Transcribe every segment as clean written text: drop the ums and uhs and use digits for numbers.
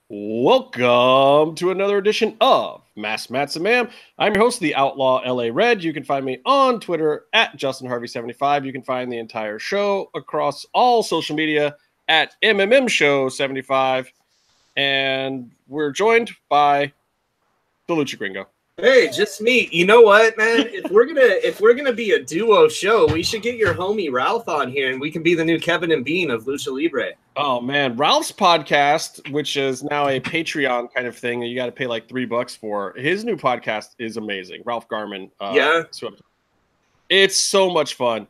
Welcome to another edition of Mass Mats and Ma'am. I'm your host, the Outlaw LA Red. You can find me on Twitter at JustinHarvey75. You can find the entire show across all social media at MMMshow75. And we're joined by the Lucha Gringo. Hey, just me. You know what, man? If we're gonna be a duo show, we should get your homie Ralph on here, and we can be the new Kevin and Bean of Lucha Libre. Oh man, Ralph's podcast, which is now a Patreon kind of thing that you got to pay like $3 for. His new podcast is amazing. Ralph Garman. Yeah, it's so much fun.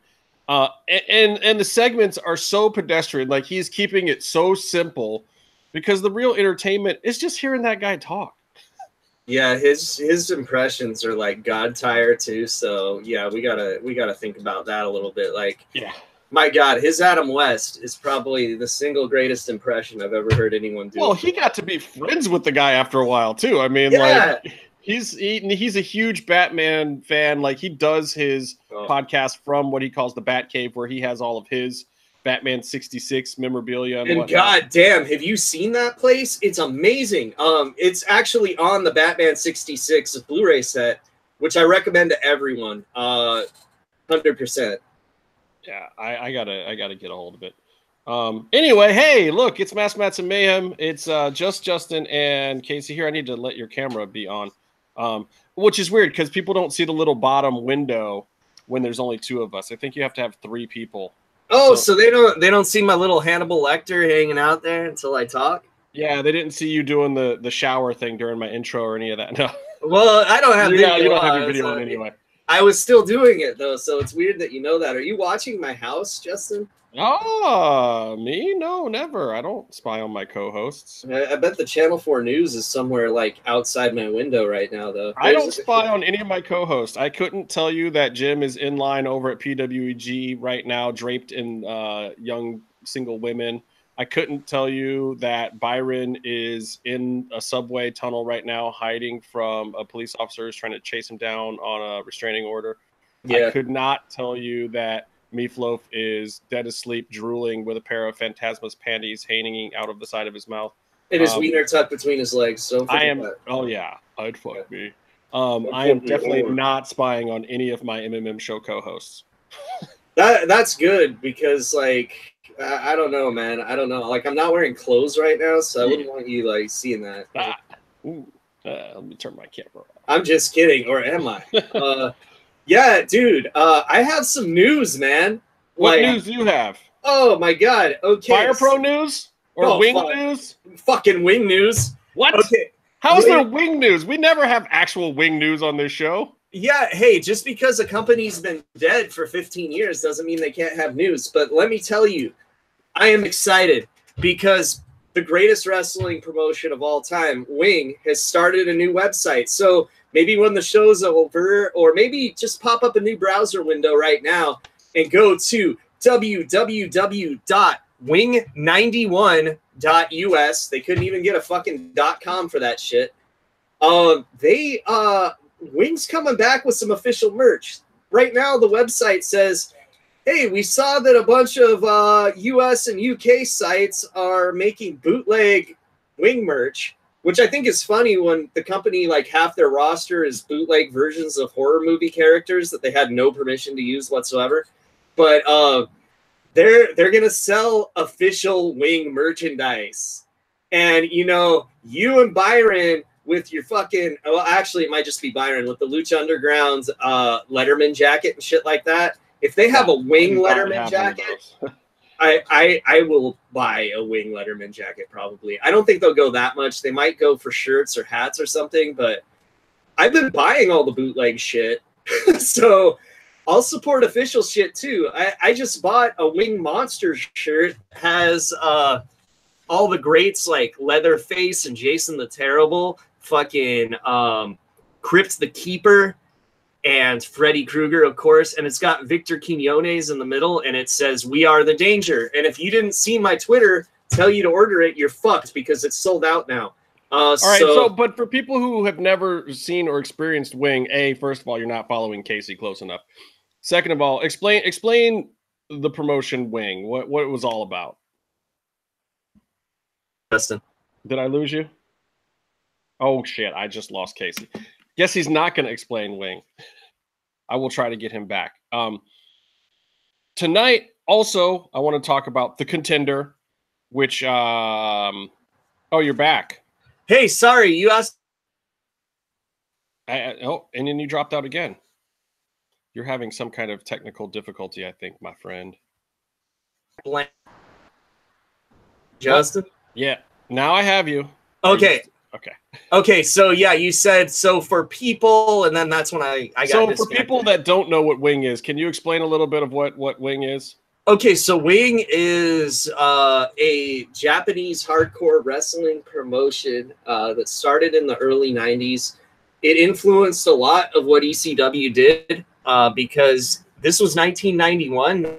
And the segments are so pedestrian. Like he's keeping it so simple because the real entertainment is just hearing that guy talk. Yeah, his impressions are like god tier too. So yeah, we gotta think about that a little bit. Like, yeah, my God, his Adam West is probably the single greatest impression I've ever heard anyone do. Well, he got to be friends with the guy after a while too. I mean, yeah. like he's a huge Batman fan. Like he does his podcast from what he calls the Bat Cave, where he has all of his Batman 66 memorabilia and god damn, have you seen that place? It's amazing. It's actually on the Batman 66 Blu-ray set, which I recommend to everyone. 100%. Yeah, I gotta get a hold of it. Anyway, hey, look, it's Mass Mats and Mayhem. It's just Justin and Casey here. I need to let your camera be on, which is weird because people don't see the little bottom window when there's only two of us. I think you have to have 3 people. Oh, so they don't see my little Hannibal Lecter hanging out there until I talk? Yeah, they didn't see you doing the shower thing during my intro or any of that. No. Well, I don't have video. You don't have your video on anyway. I was still doing it though, so it's weird that you know that. Are you watching my house, Justin? Oh, me? No, never. I don't spy on my co-hosts. I bet the Channel 4 News is somewhere like outside my window right now, though. I don't spy on any of my co-hosts. I couldn't tell you that Jim is in line over at PWG right now, draped in young single women. I couldn't tell you that Byron is in a subway tunnel right now, hiding from a police officer who's trying to chase him down on a restraining order. Yeah. I could not tell you that Meatloaf is dead asleep, drooling with a pair of Phantasma's panties hanging out of the side of his mouth. And his wiener tucked between his legs. So I am. That. Oh yeah, I'd fuck me. I am definitely not spying on any of my MMM show co-hosts. That's good because like I don't know, man. I don't know. Like I'm not wearing clothes right now, so I wouldn't want you like seeing that. Let me turn my camera off. I'm just kidding, or am I? Yeah, dude. I have some news, man. What news do you have? Oh my God. Okay. Fire Pro news or Wing news? Fucking Wing news. What? Okay. How is there Wing news? We never have actual Wing news on this show. Yeah. Hey, just because a company's been dead for 15 years doesn't mean they can't have news. But let me tell you, I am excited because the greatest wrestling promotion of all time, Wing, has started a new website. So maybe when the show's over, or maybe just pop up a new browser window right now and go to www.wing91.us. They couldn't even get a fucking .com for that shit. Wing's coming back with some official merch. Right now, the website says, hey, we saw that a bunch of US and UK sites are making bootleg Wing merch, which I think is funny when the company, like half their roster is bootleg versions of horror movie characters that they had no permission to use whatsoever. But they're going to sell official Wing merchandise. And, you know, you and Byron with your fucking, well, actually, it might just be Byron with the Lucha Underground Letterman jacket and shit like that. If they have a Wing Letterman jacket, I will buy a Wing Letterman jacket probably. I don't think they'll go that much. They might go for shirts or hats or something, but I've been buying all the bootleg shit. So I'll support official shit too. I just bought a Wing Monster shirt. Has all the greats like Leatherface and Jason the Terrible, fucking Crypt the Keeper, and Freddy Krueger, of course, and it's got Victor Quinones in the middle, and it says, "We are the danger." And if you didn't see my Twitter tell you to order it, you're fucked because it's sold out now. All right, so, but for people who have never seen or experienced Wing, first of all, you're not following Casey close enough. Second of all, explain the promotion Wing, what it was all about. Justin. Did I lose you? Oh, shit. I just lost Casey. Guess he's not going to explain Wing. I will try to get him back. Tonight, also, I want to talk about the Contender, which, oh, you're back. Hey, sorry, you asked. Oh, and then you dropped out again. You're having some kind of technical difficulty, I think, my friend. Justin? Yeah, now I have you. Okay. Okay. Okay, so yeah, you said so for people, and then that's when I got So disconnected. for people that don't know what Wing is, can you explain a little bit of what Wing is? Okay, so Wing is a Japanese hardcore wrestling promotion that started in the early 90s. It influenced a lot of what ECW did because this was 1991.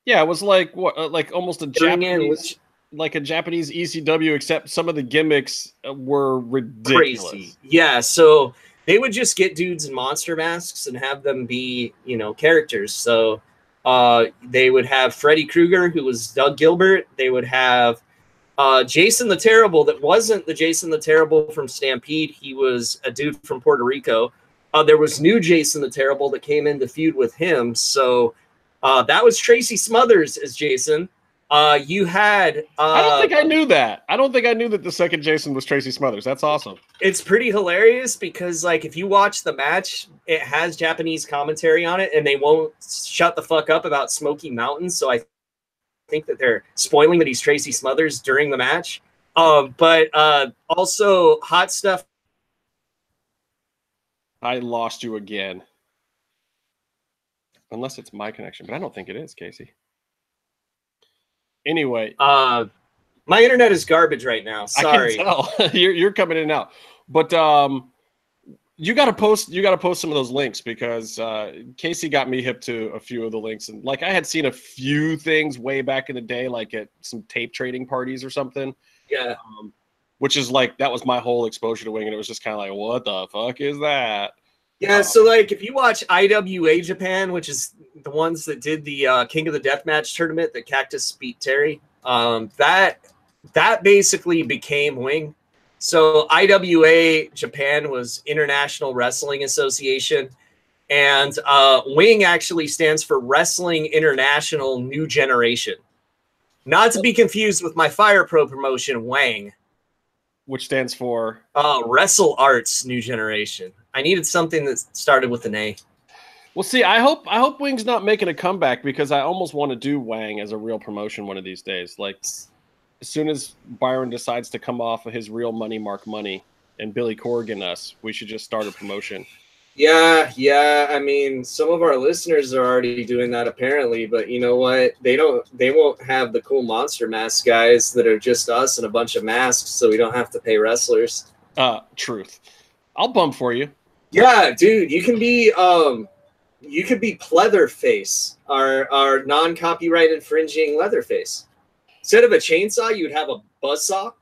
Yeah, it was like what, like almost a Japanese, like a Japanese ECW, except some of the gimmicks were ridiculous. Crazy. Yeah, so they would just get dudes in monster masks and have them be, you know, characters. So they would have Freddy Krueger, who was Doug Gilbert. They would have Jason the Terrible, that wasn't the Jason the Terrible from Stampede. He was a dude from Puerto Rico. There was new Jason the Terrible that came in to feud with him. So that was Tracy Smothers as Jason. You had... I don't think I knew that. I don't think I knew that the second Jason was Tracy Smothers. That's awesome. It's pretty hilarious because, like, if you watch the match, it has Japanese commentary on it, and they won't shut the fuck up about Smoky Mountains. So I think that they're spoiling that he's Tracy Smothers during the match. But also Hot Stuff. I lost you again. Unless it's my connection, but I don't think it is, Casey. Anyway, my internet is garbage right now. Sorry. I can tell. you're coming in and out. But you got to post some of those links because Casey got me hip to a few of the links, and like I had seen a few things way back in the day, like at some tape trading parties or something. Yeah. Which is like that was my whole exposure to Wing, and it was just kind of like, what the fuck is that? Yeah, so like if you watch IWA Japan, which is the ones that did the King of the Deathmatch tournament that Cactus beat Terry, that basically became Wing. So IWA Japan was International Wrestling Association, and Wing actually stands for Wrestling International New Generation. Not to be confused with my Fire Pro promotion, Wang. Which stands for? Wrestle Arts New Generation. I needed something that started with an A. Well, see, I hope Wing's not making a comeback because I almost want to do Wang as a real promotion one of these days. Like, as soon as Byron decides to come off of his real money, Mark Money, and Billy Corgan us, we should just start a promotion. Yeah. I mean, some of our listeners are already doing that apparently, but you know what? They won't have the cool monster mask guys that are just us and a bunch of masks, so we don't have to pay wrestlers. Truth. I'll bump for you. Yeah, dude, you can be Pleatherface, our non-copyright infringing Leatherface. Instead of a chainsaw, you would have a buzzsaw.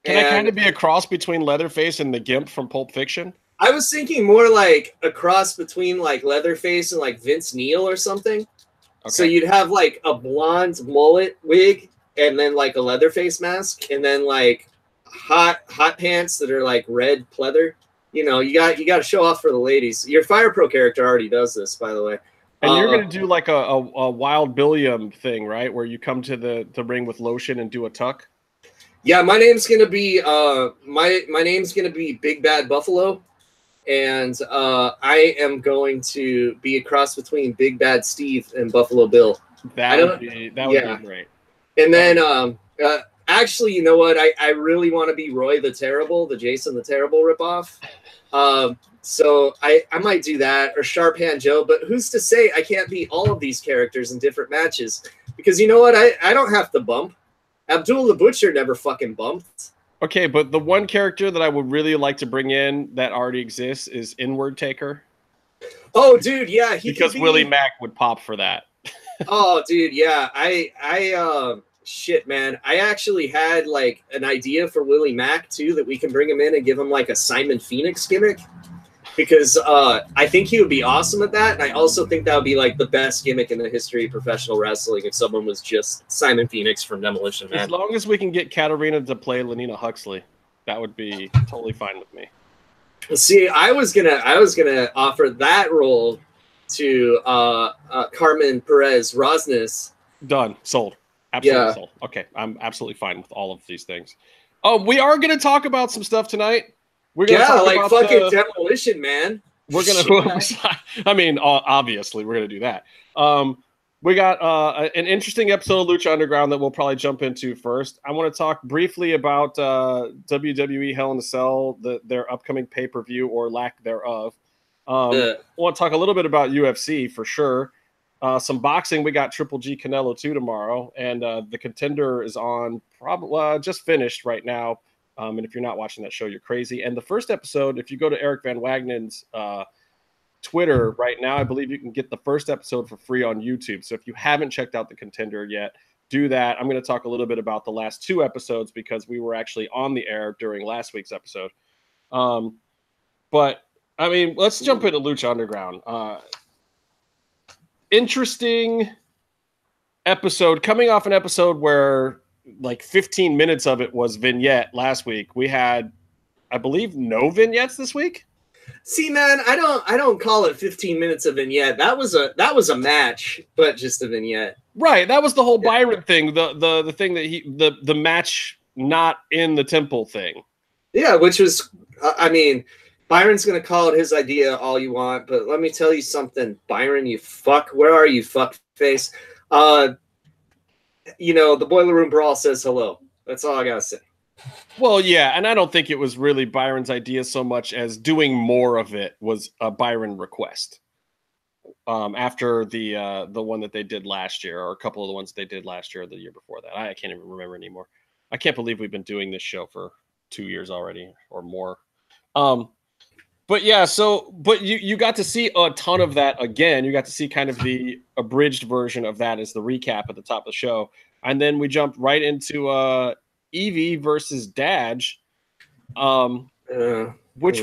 Can I kind of be a cross between Leatherface and the Gimp from Pulp Fiction? I was thinking more like a cross between like Leatherface and like Vince Neil or something. Okay. So you'd have like a blonde mullet wig and then like a Leatherface mask and then like hot pants that are like red pleather. You know, you got to show off for the ladies. Your Fire Pro character already does this, by the way. And you're going to do like a Wild Billiam thing, right? Where you come to the ring with lotion and do a tuck. Yeah, my name's going to be my name's going to be Big Bad Buffalo. And I am going to be a cross between Big Bad Steve and Buffalo Bill. That would be great. And then actually, you know what? I really want to be Roy the Terrible, the Jason the Terrible ripoff. So I might do that, or Sharp Hand Joe. But who's to say I can't be all of these characters in different matches? Because you know what? I don't have to bump. Abdul the Butcher never fucking bumped. Okay, but the one character that I would really like to bring in that already exists is Inward Taker. Oh, dude, yeah. Because Willie Mack would pop for that. Oh, dude, yeah. Shit, man. I actually had like an idea for Willie Mack too, that we can bring him in and give him like a Simon Phoenix gimmick. because I think he would be awesome at that, and I also think that would be like the best gimmick in the history of professional wrestling if someone was just Simon Phoenix from Demolition Man. As long as we can get Katarina to play Lenina Huxley, that would be totally fine with me. See, I was gonna offer that role to Carmen Perez Rosnes. Done. Sold. Absolutely sold. Okay, I'm absolutely fine with all of these things. Oh, we are going to talk about some stuff tonight. We're gonna talk like about fucking Demolition Man. We're gonna. I mean, obviously, we're gonna do that. We got an interesting episode of Lucha Underground that we'll probably jump into first. I want to talk briefly about WWE Hell in a Cell, their upcoming pay-per-view or lack thereof. I want to talk a little bit about UFC for sure. Some boxing. We got Triple G Canelo 2 tomorrow, and the Contender is on. Probably just finished right now. And if you're not watching that show, you're crazy. And the first episode, if you go to Eric Van Wagnen's Twitter right now, I believe you can get the first episode for free on YouTube. So if you haven't checked out the Contender yet, do that. I'm going to talk a little bit about the last 2 episodes because we were actually on the air during last week's episode. But I mean, let's jump into Lucha Underground. Interesting episode, coming off an episode where like 15 minutes of it was vignette last week. We had, I believe, no vignettes this week. See, man, I don't call it 15 minutes of vignette. That was a match, but just a vignette. Right. That was the whole Byron thing. The thing that the match not in the temple thing. Yeah, which was, I mean, Byron's gonna call it his idea all you want, but let me tell you something, Byron, you fuck. Where are you, fuck face? You know, the Boiler Room Brawl says hello. That's all I gotta say. Well, yeah, and I don't think it was really Byron's idea so much as doing more of it was a Byron request. After the one that they did last year, or a couple of the ones they did last year or the year before that. I can't even remember anymore. I can't believe we've been doing this show for 2 years already or more. But yeah, but you got to see a ton of that again. You got to see kind of the abridged version of that as the recap at the top of the show. And then we jumped right into Evie versus Daj, which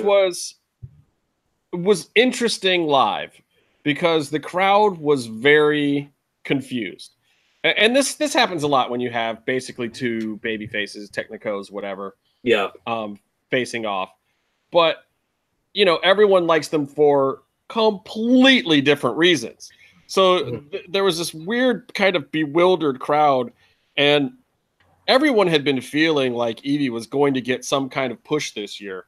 was interesting live because the crowd was very confused. And this happens a lot when you have basically 2 baby faces, technicos, whatever. Yeah. Facing off. But you know, everyone likes them for completely different reasons. So there was this weird kind of bewildered crowd, and everyone had been feeling like Evie was going to get some kind of push this year.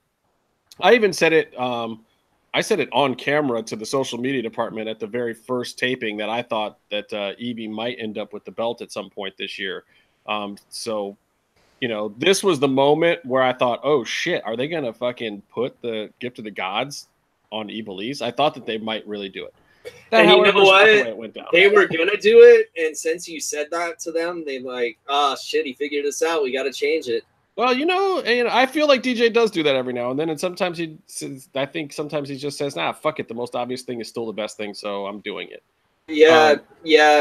I even said it. I said it on camera to the social media department at the very first taping that I thought that Evie might end up with the belt at some point this year. So, you know, this was the moment where I thought, oh shit, are they going to fucking put the Gift of the Gods on Evilise? I thought that they might really do it. And you know what? It went down. They were going to do it. And since you said that to them, they like, oh shit, he figured this out. We got to change it. Well, you know, I feel like DJ does do that every now and then. And sometimes I think sometimes he just says, nah, fuck it. The most obvious thing is still the best thing. So I'm doing it. Yeah.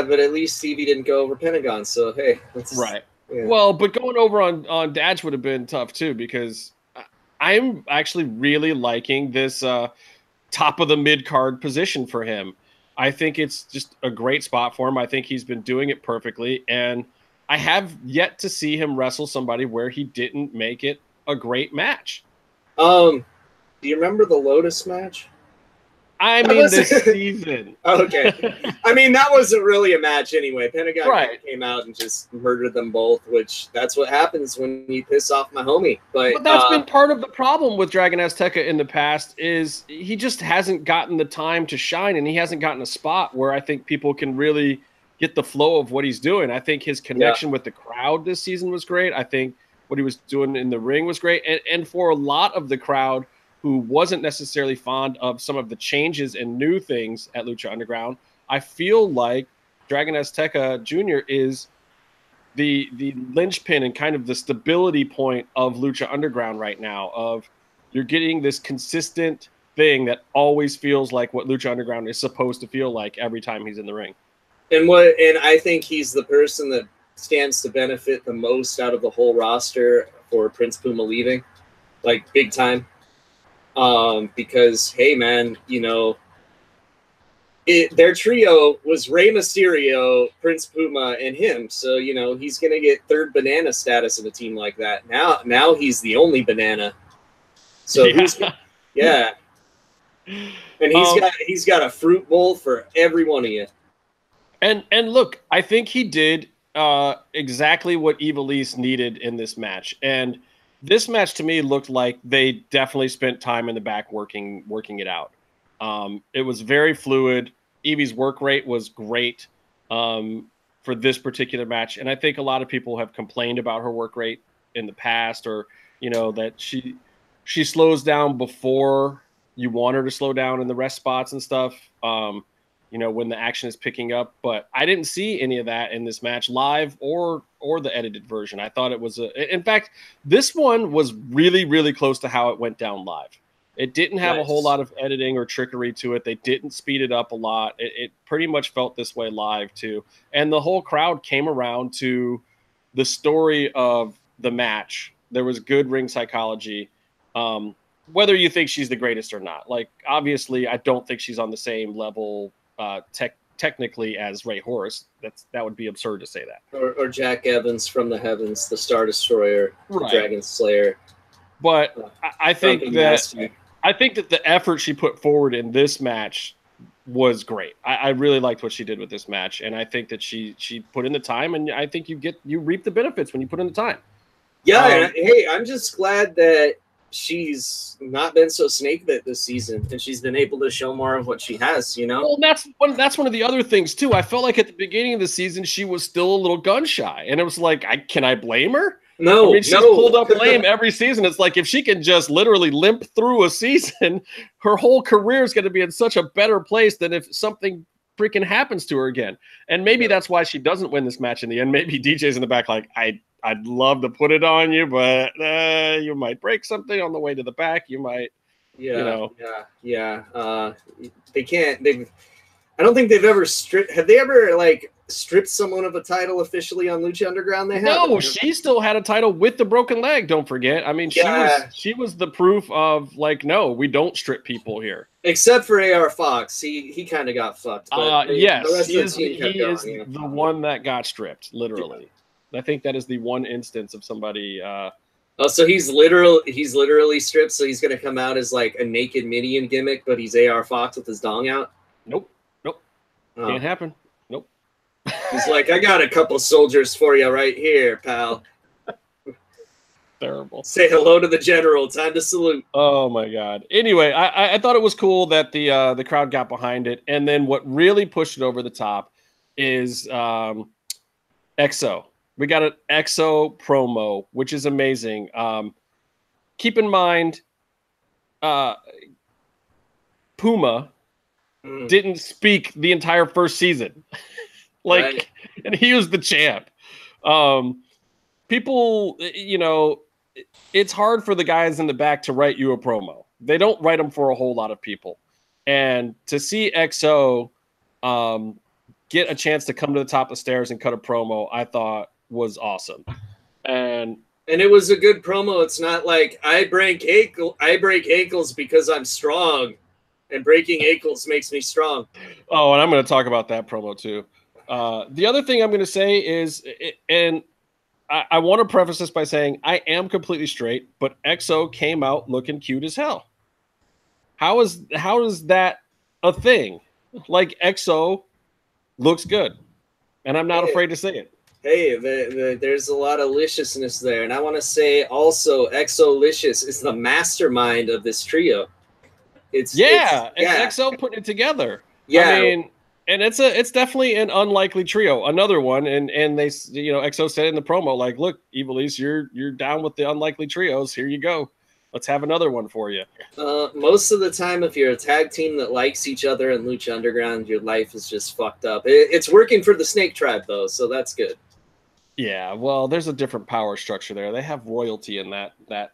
But at least Stevie didn't go over Pentagon. So, hey. Right. Yeah. Well, but going over on Daj would have been tough too, because I'm actually really liking this top of the mid card position for him. I think it's just a great spot for him. I think he's been doing it perfectly, and I have yet to see him wrestle somebody where he didn't make it a great match. Do you remember the Lotus match? I mean, this season. Okay. I mean, that wasn't really a match anyway. Pentagon came out and just murdered them both, which that's what happens when you piss off my homie. But that's been part of the problem with Dragon Azteca in the past is he just hasn't gotten the time to shine, and he hasn't gotten a spot where I think people can really get the flow of what he's doing. I think his connection with the crowd this season was great. I think what he was doing in the ring was great. And for a lot of the crowd who wasn't necessarily fond of some of the changes and new things at Lucha Underground, I feel like Dragon Azteca Jr. is the linchpin and kind of the stability point of Lucha Underground right now. Of you're getting this consistent thing that always feels like what Lucha Underground is supposed to feel like every time he's in the ring. And I think he's the person that stands to benefit the most out of the whole roster for Prince Puma leaving, like big time. Because hey, man, you know, their trio was Rey Mysterio, Prince Puma, and him. So you know he's gonna get third banana status in a team like that. Now he's the only banana. So yeah, and he's got a fruit bowl for every one of you. And look, I think he did exactly what Ivelisse needed in this match. And this match to me looked like they definitely spent time in the back working it out. It was very fluid. Evie's work rate was great for this particular match. And I think a lot of people have complained about her work rate in the past, or, you know, that she slows down before you want her to slow down in the rest spots and stuff, you know, when the action is picking up. But I didn't see any of that in this match, live or the edited version. I thought it was in fact, this one was really, really close to how it went down live. It didn't have a whole lot of editing or trickery to it. They didn't speed it up a lot. It pretty much felt this way live too. And the whole crowd came around to the story of the match. There was good ring psychology. Whether you think she's the greatest or not, like, obviously I don't think she's on the same level technically as Ray Horus. That would be absurd to say that. Or Jack Evans from the Heavens, the Star Destroyer, right. The Dragon Slayer. But I think that the effort she put forward in this match was great. I really liked what she did with this match, and I think that she put in the time, and I think you reap the benefits when you put in the time. Yeah, hey, I'm just glad that she's not been so snake bit this season, and she's been able to show more of what she has, you know? Well, that's one of the other things too. I felt like at the beginning of the season she was still a little gun shy, and it was like, can I blame her? No, I mean, she's pulled up lame every season. It's like, if she can just literally limp through a season, her whole career is going to be in such a better place than if something freaking happens to her again. And maybe that's why she doesn't win this match in the end. Maybe DJ's in the back like, I'd love to put it on you, but you might break something on the way to the back. You might, yeah, you know. They can't. I don't think they've ever stripped. Have they ever stripped someone of a title officially on Lucha Underground? They have. No, she still had a title with the broken leg. Don't forget. I mean, she was the proof of no, we don't strip people here. Except for AR Fox, he kind of got fucked. Yes, he is the one that got stripped, literally. I think that is the one instance of somebody. Oh, so he's literally stripped. So he's gonna come out as like a naked Midian gimmick, but he's AR Fox with his dong out. Nope. Can't happen. Nope. He's like, I got a couple soldiers for you right here, pal. Terrible. Say hello to the general. Time to salute. Oh my God. Anyway, I thought it was cool that the crowd got behind it, and then what really pushed it over the top is EXO. We got an EXO promo, which is amazing. Keep in mind, Puma didn't speak the entire first season. Right. And he was the champ. People, you know, it's hard for the guys in the back to write you a promo. They don't write them for a whole lot of people. And to see EXO get a chance to come to the top of the stairs and cut a promo, I thought was awesome. And it was a good promo. It's not like I break ankles because I'm strong, and breaking ankles makes me strong. Oh, and I'm going to talk about that promo too. The other thing I'm going to say is, and I want to preface this by saying I am completely straight, but EXO came out looking cute as hell. How is that a thing? Like, EXO looks good, and I'm not afraid to say it. Hey, there's a lot of liciousness there. And I want to say also, EXO-licious is the mastermind of this trio. It's EXO putting it together. Yeah. I mean, and it's definitely an unlikely trio. Another one, and they, you know, EXO said in the promo, like, look, Ivelisse, you're down with the unlikely trios. Here you go. Let's have another one for you. Most of the time, if you're a tag team that likes each other in Lucha Underground, your life is just fucked up. It's working for the Snake Tribe, though, so that's good. Yeah, well, there's a different power structure there. They have royalty in that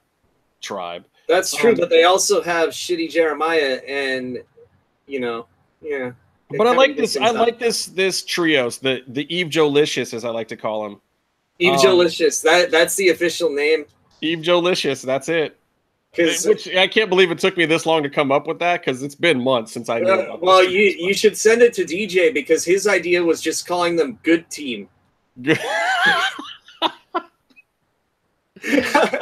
tribe. That's true, but they also have shitty Jeremiah, and you know, yeah. But I like this. I like this trios, the Eve Jolicious, as I like to call them. Eve Jolicious. That's the official name. Eve Jolicious. That's it. Which I can't believe it took me this long to come up with that, because it's been months since I knew about well, you should send it to DJ, because his idea was just calling them Good Team.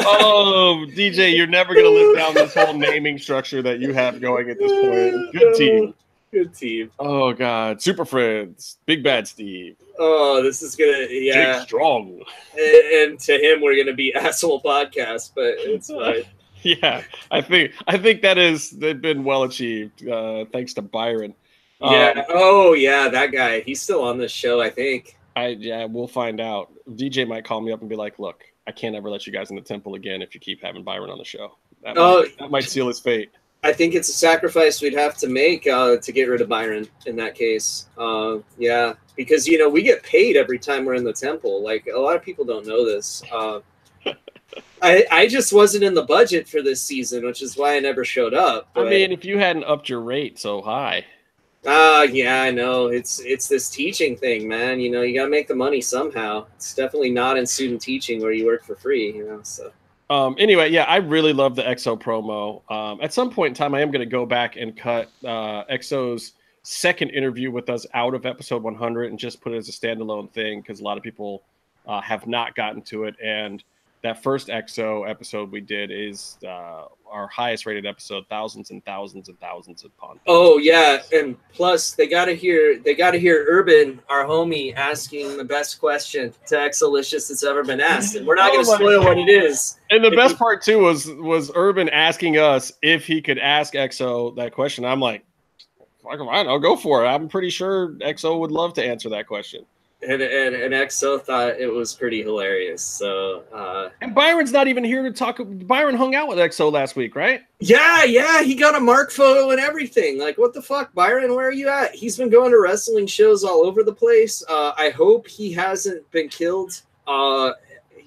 Oh, DJ, you're never going to live down this whole naming structure that you have going at this point. Good Team. Good Team. Oh, God. Super Friends. Big Bad Steve. Oh, this is going to, Jake Strong. And to him, we're going to be Asshole Podcast, but it's fine. Yeah, I think they've been well achieved, thanks to Byron. Yeah. Oh, yeah, that guy. He's still on this show, I think. Yeah, we'll find out. DJ might call me up and be like, "Look, I can't ever let you guys in the temple again if you keep having Byron on the show." That might seal his fate. I think it's a sacrifice we'd have to make to get rid of Byron in that case. Yeah, because we get paid every time we're in the temple. Like, a lot of people don't know this. I just wasn't in the budget for this season, which is why I never showed up. But, I mean, if you hadn't upped your rate so high. Yeah, I know. It's this teaching thing, man. You got to make the money somehow. It's definitely not in student teaching where you work for free, so. Anyway, yeah, I really love the EXO promo. At some point in time, I am going to go back and cut EXO's second interview with us out of episode 100 and just put it as a standalone thing, because a lot of people have not gotten to it. And that first EXO episode we did is our highest rated episode, thousands and thousands and thousands upon thousands. Oh yeah, and plus they gotta hear Urban, our homie, asking the best question to Exolicious that's ever been asked, and we're not gonna spoil what it is. And the best part too was Urban asking us if he could ask EXO that question. I'm like, fuck, I'll go for it. I'm pretty sure EXO would love to answer that question. And EXO thought it was pretty hilarious. So and Byron's not even here to talk. Byron hung out with EXO last week, right? Yeah, he got a mark photo and everything. Like, what the fuck, Byron? Where are you at? He's been going to wrestling shows all over the place. I hope he hasn't been killed.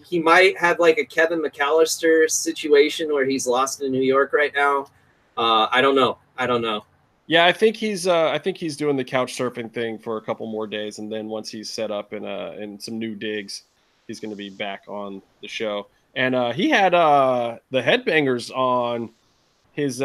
He might have like a Kevin McAllister situation where he's lost in New York right now. I don't know. Yeah, I think he's doing the couch surfing thing for a couple more days, and then once he's set up in some new digs, he's going to be back on the show. And he had the Headbangers on his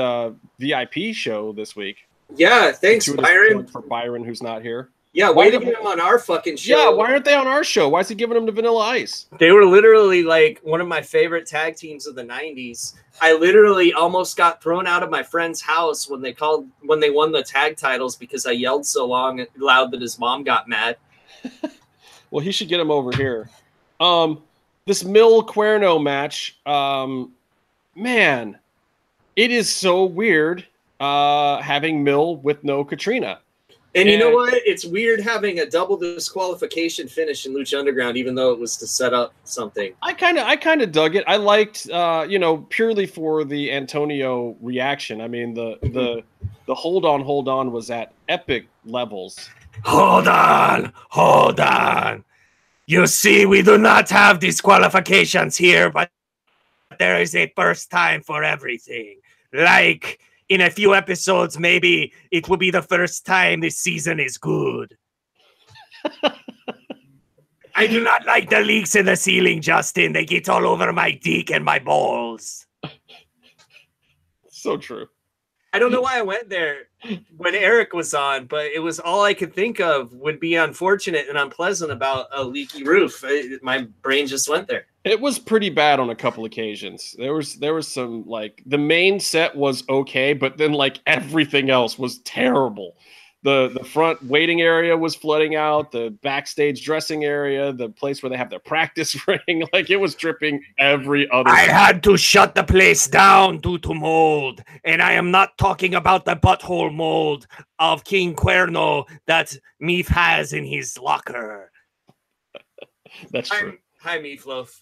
VIP show this week. Yeah, thanks, Byron. For Byron, who's not here. Yeah, why to get him on our fucking show? Yeah, why aren't they on our show? Why is he giving them to Vanilla Ice? They were literally like one of my favorite tag teams of the 90s. I literally almost got thrown out of my friend's house when they won the tag titles because I yelled so loud that his mom got mad. Well, he should get him over here. This Mil Cuerno match, man, it is so weird having Mil with no Katrina. And you know what? It's weird having a double disqualification finish in Lucha Underground, even though it was to set up something. I kind of dug it. I liked, purely for the Antonio reaction. I mean, the hold on was at epic levels. Hold on. You see, we do not have disqualifications here, but there is a first time for everything. Like, in a few episodes, maybe it will be the first time this season is good. I do not like the leaks in the ceiling, Justin. They get all over my dick and my balls. So true. I don't know why I went there when Eric was on, but it was all I could think of would be unfortunate and unpleasant about a leaky roof. My brain just went there. It was pretty bad on a couple occasions. There was some, like, the main set was okay, but then like everything else was terrible. The front waiting area was flooding out, the backstage dressing area, the place where they have their practice ring, like it was dripping every other. I had to shut the place down due to mold, and I am not talking about the butthole mold of King Cuerno that Meef has in his locker. That's true. Hi, Meatloaf.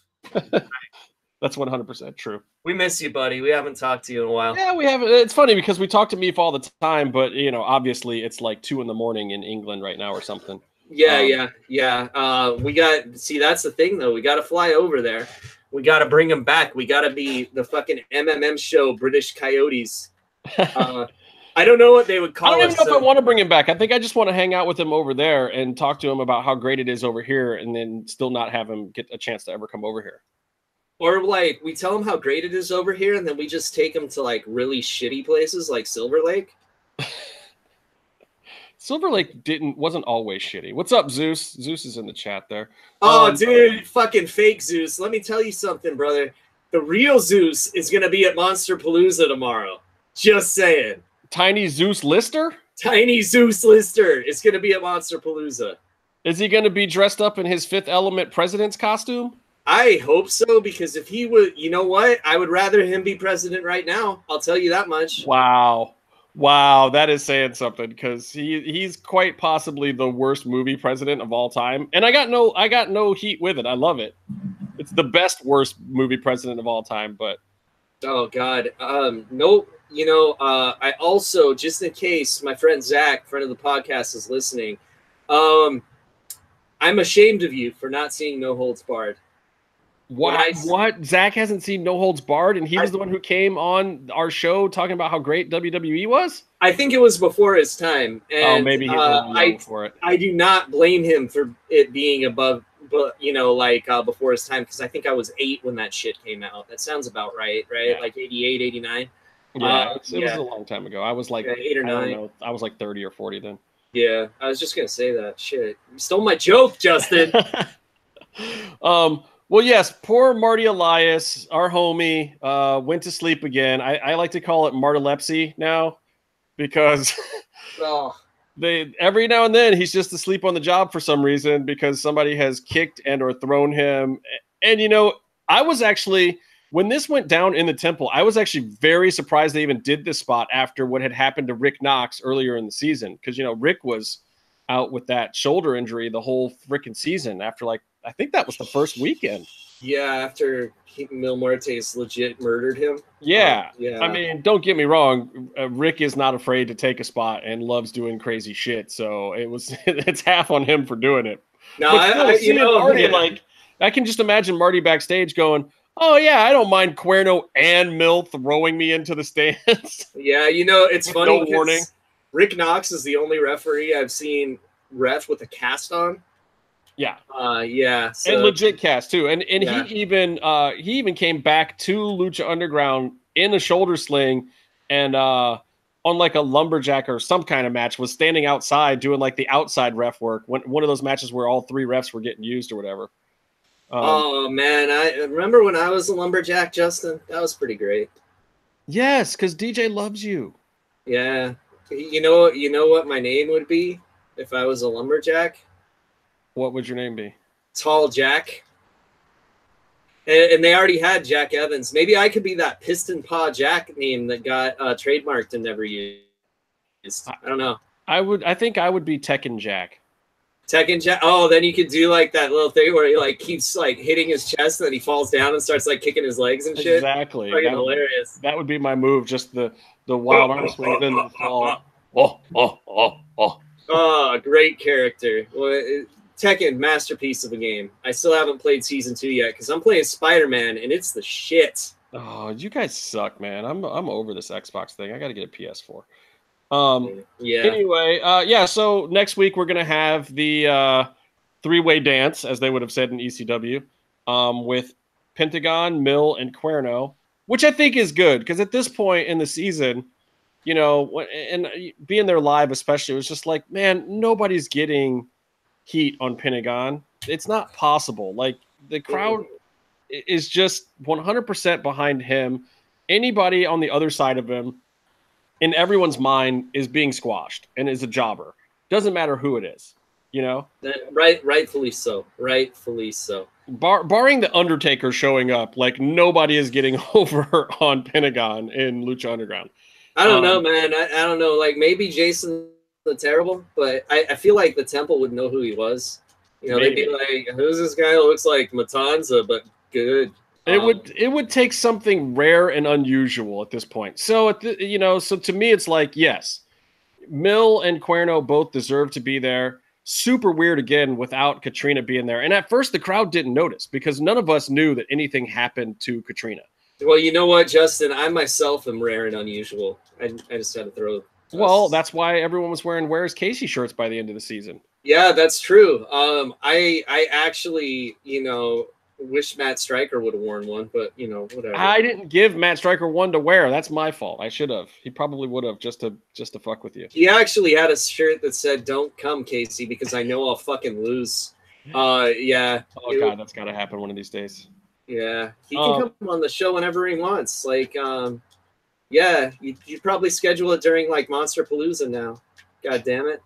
That's 100% true. We miss you, buddy. We haven't talked to you in a while. Yeah, we haven't. It's funny because we talk to Meef all the time, but obviously it's like 2 a.m. in England right now or something. Yeah. That's the thing though. We got to fly over there. We got to bring him back. We got to be the fucking MMMshow British Coyotes. I don't know what they would call us. I don't even know if I want to bring him back. I think I just want to hang out with him over there and talk to him about how great it is over here, and then still not have him get a chance to ever come over here. Or like we tell them how great it is over here, and then we just take them to like really shitty places like Silver Lake. Silver Lake wasn't always shitty. What's up, Zeus? Zeus is in the chat there. Oh, dude, fucking fake Zeus. Let me tell you something, brother. The real Zeus is gonna be at Monster Palooza tomorrow. Just saying. Tiny Zeus Lister? Tiny Zeus Lister is gonna be at Monster Palooza. Is he gonna be dressed up in his Fifth Element president's costume? I hope so, because if he would, you know what? I would rather him be president right now. I'll tell you that much. Wow. Wow, that is saying something, because he's quite possibly the worst movie president of all time. And I got no heat with it. I love it. It's the best worst movie president of all time, but oh god. Nope. You know, I also, just in case my friend Zach, friend of the podcast, is listening, I'm ashamed of you for not seeing No Holds Barred. What? Zach hasn't seen No Holds Barred, and he was the one who came on our show talking about how great WWE was? I think it was before his time. And, maybe he was young for it. I do not blame him for it being above, but you know, like before his time, because I think I was 8 when that shit came out. That sounds about right? Yeah. Like 88, 89? Yeah, it was a long time ago. I was like 8 or 9. I don't know, I was like 30 or 40 then. Yeah, I was just going to say that. Shit. You stole my joke, Justin. Well, yes, poor Marty Elias, our homie, went to sleep again. I like to call it Martilepsy now, because every now and then he's just asleep on the job for some reason, because somebody has kicked and or thrown him. And, you know, I was actually, when this went down in the temple, I was actually very surprised they even did this spot after what had happened to Rick Knox earlier in the season. Because, you know, Rick was out with that shoulder injury the whole freaking season after, like, I think that was the first weekend. Yeah, after Mil Muertes legit murdered him. Yeah. Yeah. I mean, don't get me wrong. Rick is not afraid to take a spot and loves doing crazy shit. So it's half on him for doing it. No, Marty, like, I can just imagine Marty backstage going, oh, yeah, I don't mind Cuerno and Mil throwing me into the stands. Yeah, you know, it's funny. No warning. Rick Knox is the only referee I've seen ref with a cast on. Yeah. Yeah. So, and legit cast too. And yeah. he even came back to Lucha Underground in a shoulder sling and on like a lumberjack or some kind of match, was standing outside doing like the outside ref work. One of those matches where all 3 refs were getting used or whatever. Oh man, I remember when I was a lumberjack, Justin. That was pretty great. Yes, because DJ loves you. Yeah. You know what my name would be if I was a lumberjack? What would your name be? Tall Jack. And they already had Jack Evans. Maybe I could be that Piston Paw Jack name that got trademarked and never used. I don't know. I think I would be Tekken Jack. Tekken Jack. Oh, then you could do like that little thing where he like keeps like hitting his chest and then he falls down and starts like kicking his legs and shit. Exactly. Fucking hilarious. That would be my move. Just the wild arm swing, then the fall. Oh, great character. Well, Tekken, masterpiece of a game. I still haven't played Season 2 yet because I'm playing Spider-Man, and it's the shit. Oh, you guys suck, man. I'm over this Xbox thing. I got to get a PS4. Yeah. Anyway, yeah, so next week we're going to have the 3-way dance, as they would have said in ECW, with Pentagon, Mil, and Cuerno, which I think is good because at this point in the season, you know, and being there live especially, it was just like, man, nobody's getting heat on Pentagon. It's not possible. Like, the crowd is just 100% behind him. Anybody on the other side of him, in everyone's mind, is being squashed and is a jobber. Doesn't matter who it is, you know? Rightfully so. Rightfully so. Barring the Undertaker showing up, like, nobody is getting over on Pentagon in Lucha Underground. I don't know, man. I don't know. Like, maybe Jason the Terrible, but I feel like the Temple would know who he was. You know, maybe. They'd be like, who's this guy who looks like Matanza, but good? It would take something rare and unusual at this point. So, so to me, it's like, yes, Mil and Cuerno both deserve to be there. Super weird, again, without Katrina being there. And at first, the crowd didn't notice because none of us knew that anything happened to Katrina. Well, you know what, Justin? I myself am rare and unusual. I just had to throw it. Well, that's why everyone was wearing Where's Casey shirts by the end of the season. Yeah, that's true. I actually, wish Matt Stryker would have worn one, but you know, whatever. I didn't give Matt Stryker one to wear. That's my fault. I should have. He probably would have just to fuck with you. He actually had a shirt that said "Don't come, Casey," because I know I'll fucking lose. Yeah. Oh God, that's got to happen one of these days. Yeah, he can come on the show whenever he wants. Like, yeah, you probably schedule it during like Monster Palooza now. God damn it.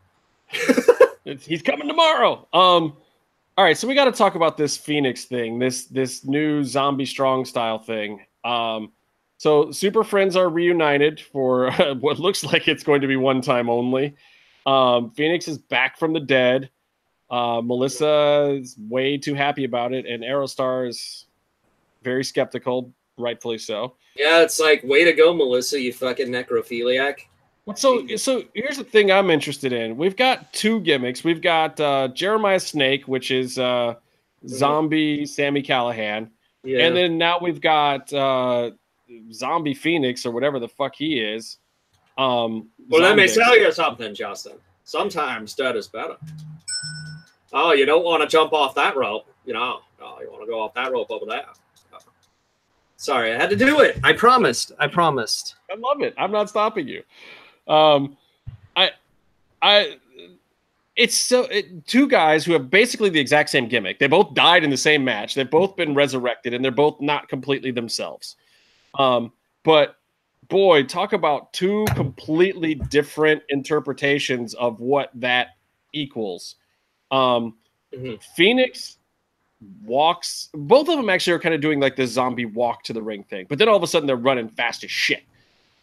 He's coming tomorrow. All right, so we got to talk about this Fenix thing, this new zombie strong style thing. So Super Friends are reunited for what looks like it's going to be one time only. Fenix is back from the dead. Melissa is way too happy about it, and Aerostar is very skeptical, rightfully so. Yeah, it's like, way to go, Melissa, you fucking necrophiliac. So here's the thing I'm interested in. We've got two gimmicks. We've got Jeremiah Snake, which is zombie Sami Callihan. Yeah. And then now we've got zombie Fenix or whatever the fuck he is. Well, let me tell you something, Justin. Sometimes that is better. Oh, you don't want to jump off that rope. You know, oh, you want to go off that rope over there. Oh. Sorry, I had to do it. I promised. I love it. I'm not stopping you. It's two guys who have basically the exact same gimmick. They both died in the same match. They've both been resurrected, and they're both not completely themselves. But boy, talk about two completely different interpretations of what that equals. Fenix walks. Both of them actually are kind of doing like this zombie walk to the ring thing, but then all of a sudden they're running fast as shit,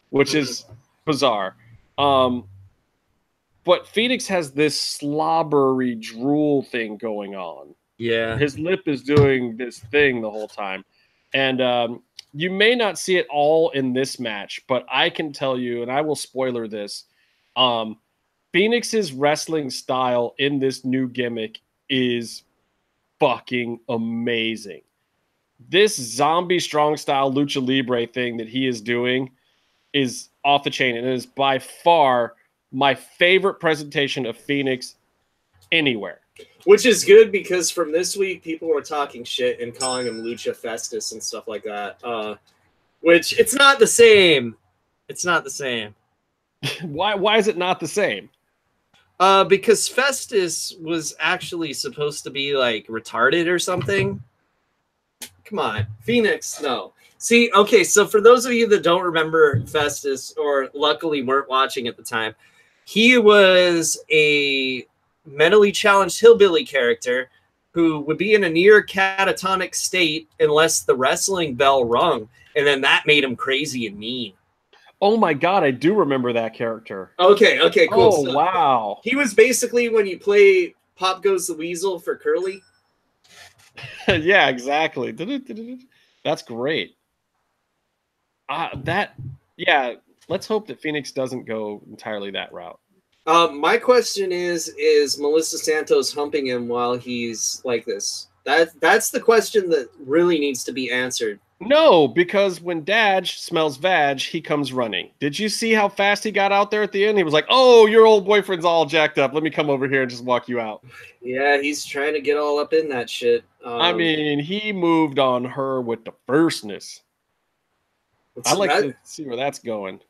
which is bizarre. But Fenix has this slobbery drool thing going on. Yeah. His lip is doing this thing the whole time. And you may not see it all in this match, but I can tell you, and I will spoiler this, Fenix's wrestling style in this new gimmick is fucking amazing. This zombie strong style lucha libre thing that he is doing is off the chain, and it is by far my favorite presentation of Fenix anywhere. Which is good, because from this week, people were talking shit and calling him Lucha Festus and stuff like that. Which, it's not the same. It's not the same. Why is it not the same? Because Festus was actually supposed to be, like, retarded or something. Come on. Fenix, no. See, okay, so for those of you that don't remember Festus, or luckily weren't watching at the time, he was a mentally challenged hillbilly character who would be in a near catatonic state unless the wrestling bell rung, and then that made him crazy and mean. Oh my God, I do remember that character. Okay, cool. Oh, so, wow. He was basically when you play Pop Goes the Weasel for Curly. Yeah, exactly. That's great. Yeah, let's hope that Fenix doesn't go entirely that route. My question is Melissa Santos humping him while he's like this? That's the question that really needs to be answered. No, because when Daj smells vag, he comes running. Did you see how fast he got out there at the end? He was like, oh, your old boyfriend's all jacked up. Let me come over here and just walk you out. Yeah, he's trying to get all up in that shit. I mean, he moved on her with the firstness. I like to see where that's going.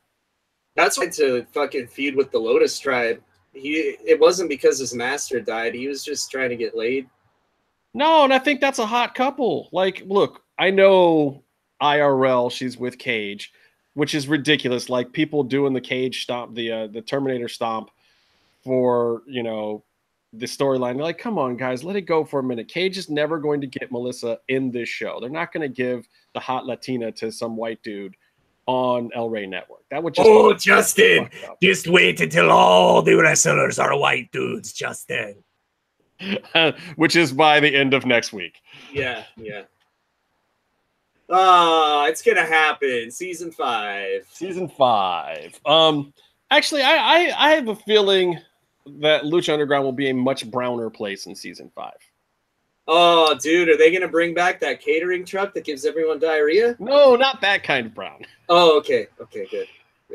That's why to fucking feud with the Lotus Tribe. It wasn't because his master died. He was just trying to get laid. No, and I think that's a hot couple. Like, look, I know IRL she's with Cage, which is ridiculous. Like people doing the Cage stomp, the Terminator stomp for, you know, the storyline. They're like, come on, guys, let it go for a minute. Cage is never going to get Melissa in this show. They're not going to give the hot Latina to some white dude on El Rey Network. That would just Justin, just wait until all the wrestlers are white dudes, Justin. Which is by the end of next week. Yeah. It's gonna happen. Season 5. Actually, I have a feeling that Lucha Underground will be a much browner place in season 5. Oh, dude, are they gonna bring back that catering truck that gives everyone diarrhea? No, not that kind of brown. Oh, okay, good.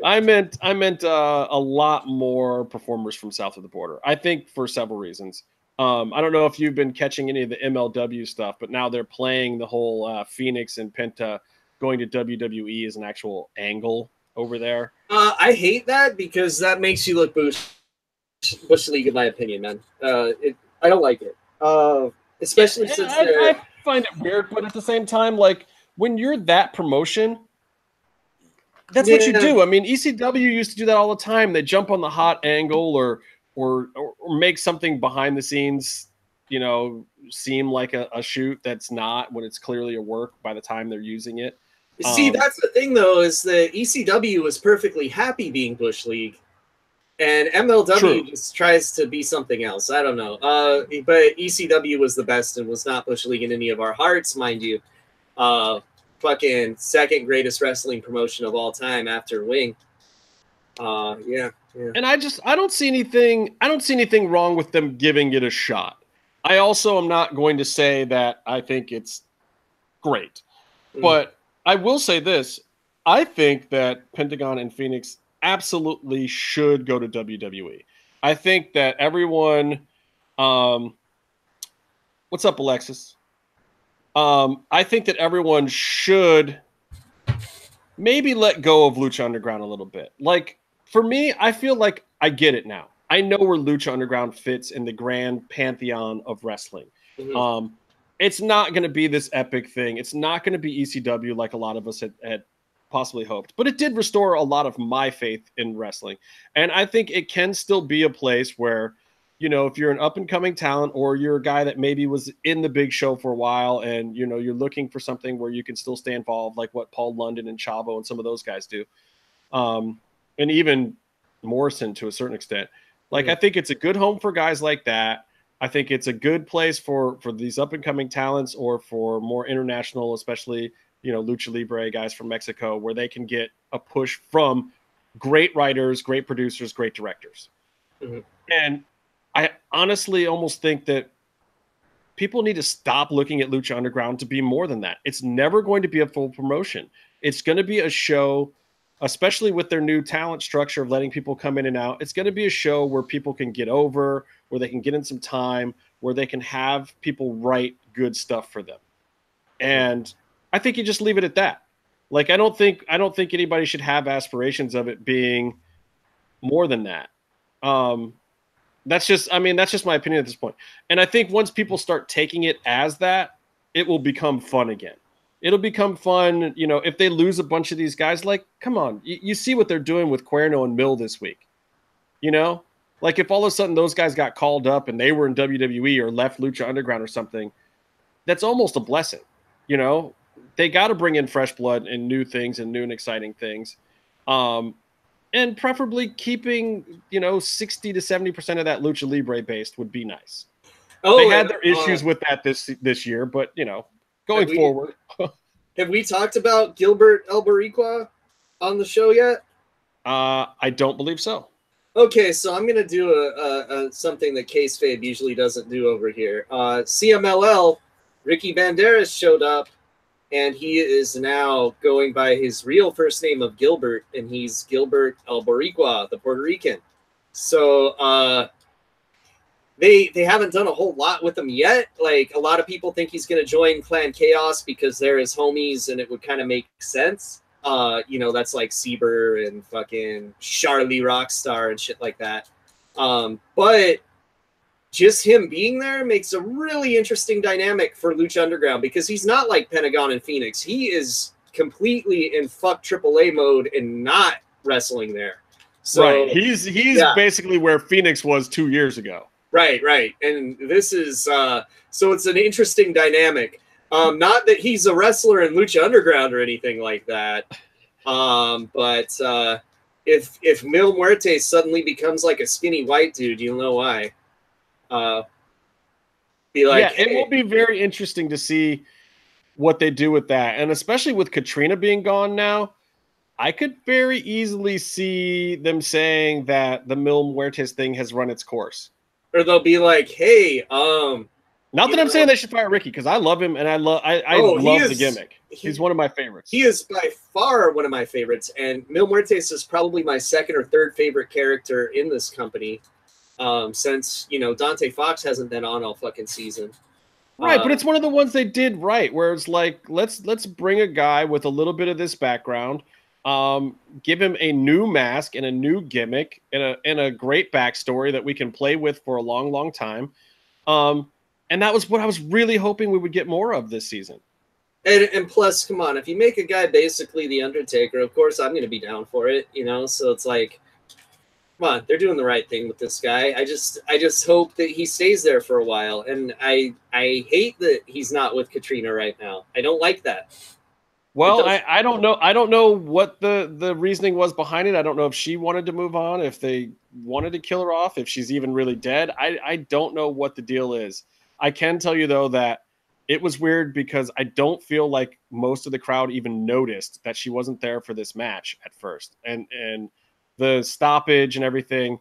I meant a lot more performers from south of the border. I think for several reasons. I don't know if you've been catching any of the MLW stuff, but now they're playing the whole Fenix and Penta going to WWE as an actual angle over there. I hate that because that makes you look Bush League, in my opinion, man. I don't like it. Especially since I find it weird, but at the same time, like when you're that promotion, that's what you do. I mean, ECW used to do that all the time. They jump on the hot angle or make something behind the scenes, you know, seem like a shoot that's not, when it's clearly a work by the time they're using it. See, that's the thing, though, is that ECW was perfectly happy being Bush League, and MLW just tries to be something else. I don't know. But ECW was the best and was not Bush League in any of our hearts, mind you. Fucking second greatest wrestling promotion of all time after Wing. Yeah. And I don't see anything wrong with them giving it a shot. I also am not going to say that I think it's great. But I will say this. I think that Pentagon and Fenix absolutely should go to WWE. I think that everyone what's up, Alexis? I think that everyone should maybe let go of Lucha Underground a little bit. Like, for me, I feel like I get it now. I know where Lucha Underground fits in the grand pantheon of wrestling. It's not going to be this epic thing. It's not going to be ECW like a lot of us had possibly hoped. But it did restore a lot of my faith in wrestling. And I think it can still be a place where, you know, if you're an up-and-coming talent or you're a guy that maybe was in the big show for a while and, you know, you're looking for something where you can still stay involved, like what Paul London and Chavo and some of those guys do. And even Morrison to a certain extent. Like, I think it's a good home for guys like that. I think it's a good place for these up-and-coming talents or for more international, especially, you know, Lucha Libre guys from Mexico, where they can get a push from great writers, great producers, great directors. And I honestly almost think that people need to stop looking at Lucha Underground to be more than that. It's never going to be a full promotion. It's going to be a show, especially with their new talent structure of letting people come in and out. It's going to be a show where people can get over, where they can get in some time, where they can have people write good stuff for them. And I think you just leave it at that. Like, I don't think anybody should have aspirations of it being more than that. That's just my opinion at this point. And I think once people start taking it as that, it will become fun again. It'll become fun, you know, if they lose a bunch of these guys, like, come on, you see what they're doing with Cuerno and Mill this week. You know, like if all of a sudden those guys got called up and they were in WWE or left Lucha Underground or something, that's almost a blessing. You know, they got to bring in fresh blood and new things and new and exciting things. And preferably keeping, you know, 60 to 70% of that Lucha Libre based would be nice. They had their issues with that this year, but, you know, going forward. Have we talked about Gilbert El Boricua on the show yet? I don't believe so. Okay, so I'm going to do a something that Case Fabe usually doesn't do over here. CMLL, Ricky Banderas showed up, and he is now going by his real first name of Gilbert, and he's Gilbert El Boricua, the Puerto Rican. So they haven't done a whole lot with him yet. Like, a lot of people think he's going to join Clan Chaos because they're his homies, and it would kind of make sense. You know, that's like Sieber and fucking Charlie Rockstar and shit like that. But just him being there makes a really interesting dynamic for Lucha Underground because he's not like Pentagon and Fenix. He is completely in fuck AAA mode and not wrestling there. So, right. He's basically where Fenix was 2 years ago. Right. And this is so it's an interesting dynamic. Not that he's a wrestler in Lucha Underground or anything like that. But if Mil Muerte suddenly becomes like a skinny white dude, you'll know why. Be like, yeah, hey. It will be very interesting to see what they do with that. And especially with Katrina being gone now, I could very easily see them saying that the Mil Muertes thing has run its course. Or they'll be like, hey, not that I'm saying they should fire Ricky, because I love him and I love the gimmick. He's one of my favorites. He is by far one of my favorites, and Mil Muertes is probably my second or third favorite character in this company. since, you know, Dante Fox hasn't been on all fucking season. Right, but it's one of the ones they did right, where it's like, let's bring a guy with a little bit of this background, give him a new mask and a new gimmick and a great backstory that we can play with for a long, long time. And that was what I was really hoping we would get more of this season. And plus, come on, if you make a guy basically the Undertaker, of course I'm going to be down for it, you know? So it's like, come on, they're doing the right thing with this guy. I just hope that he stays there for a while. And I hate that he's not with Katrina right now. I don't like that. Well, I don't know. I don't know what the reasoning was behind it. I don't know if she wanted to move on, if they wanted to kill her off, if she's even really dead. I don't know what the deal is. I can tell you, though, that it was weird because I don't feel like most of the crowd even noticed that she wasn't there for this match at first. And the stoppage and everything,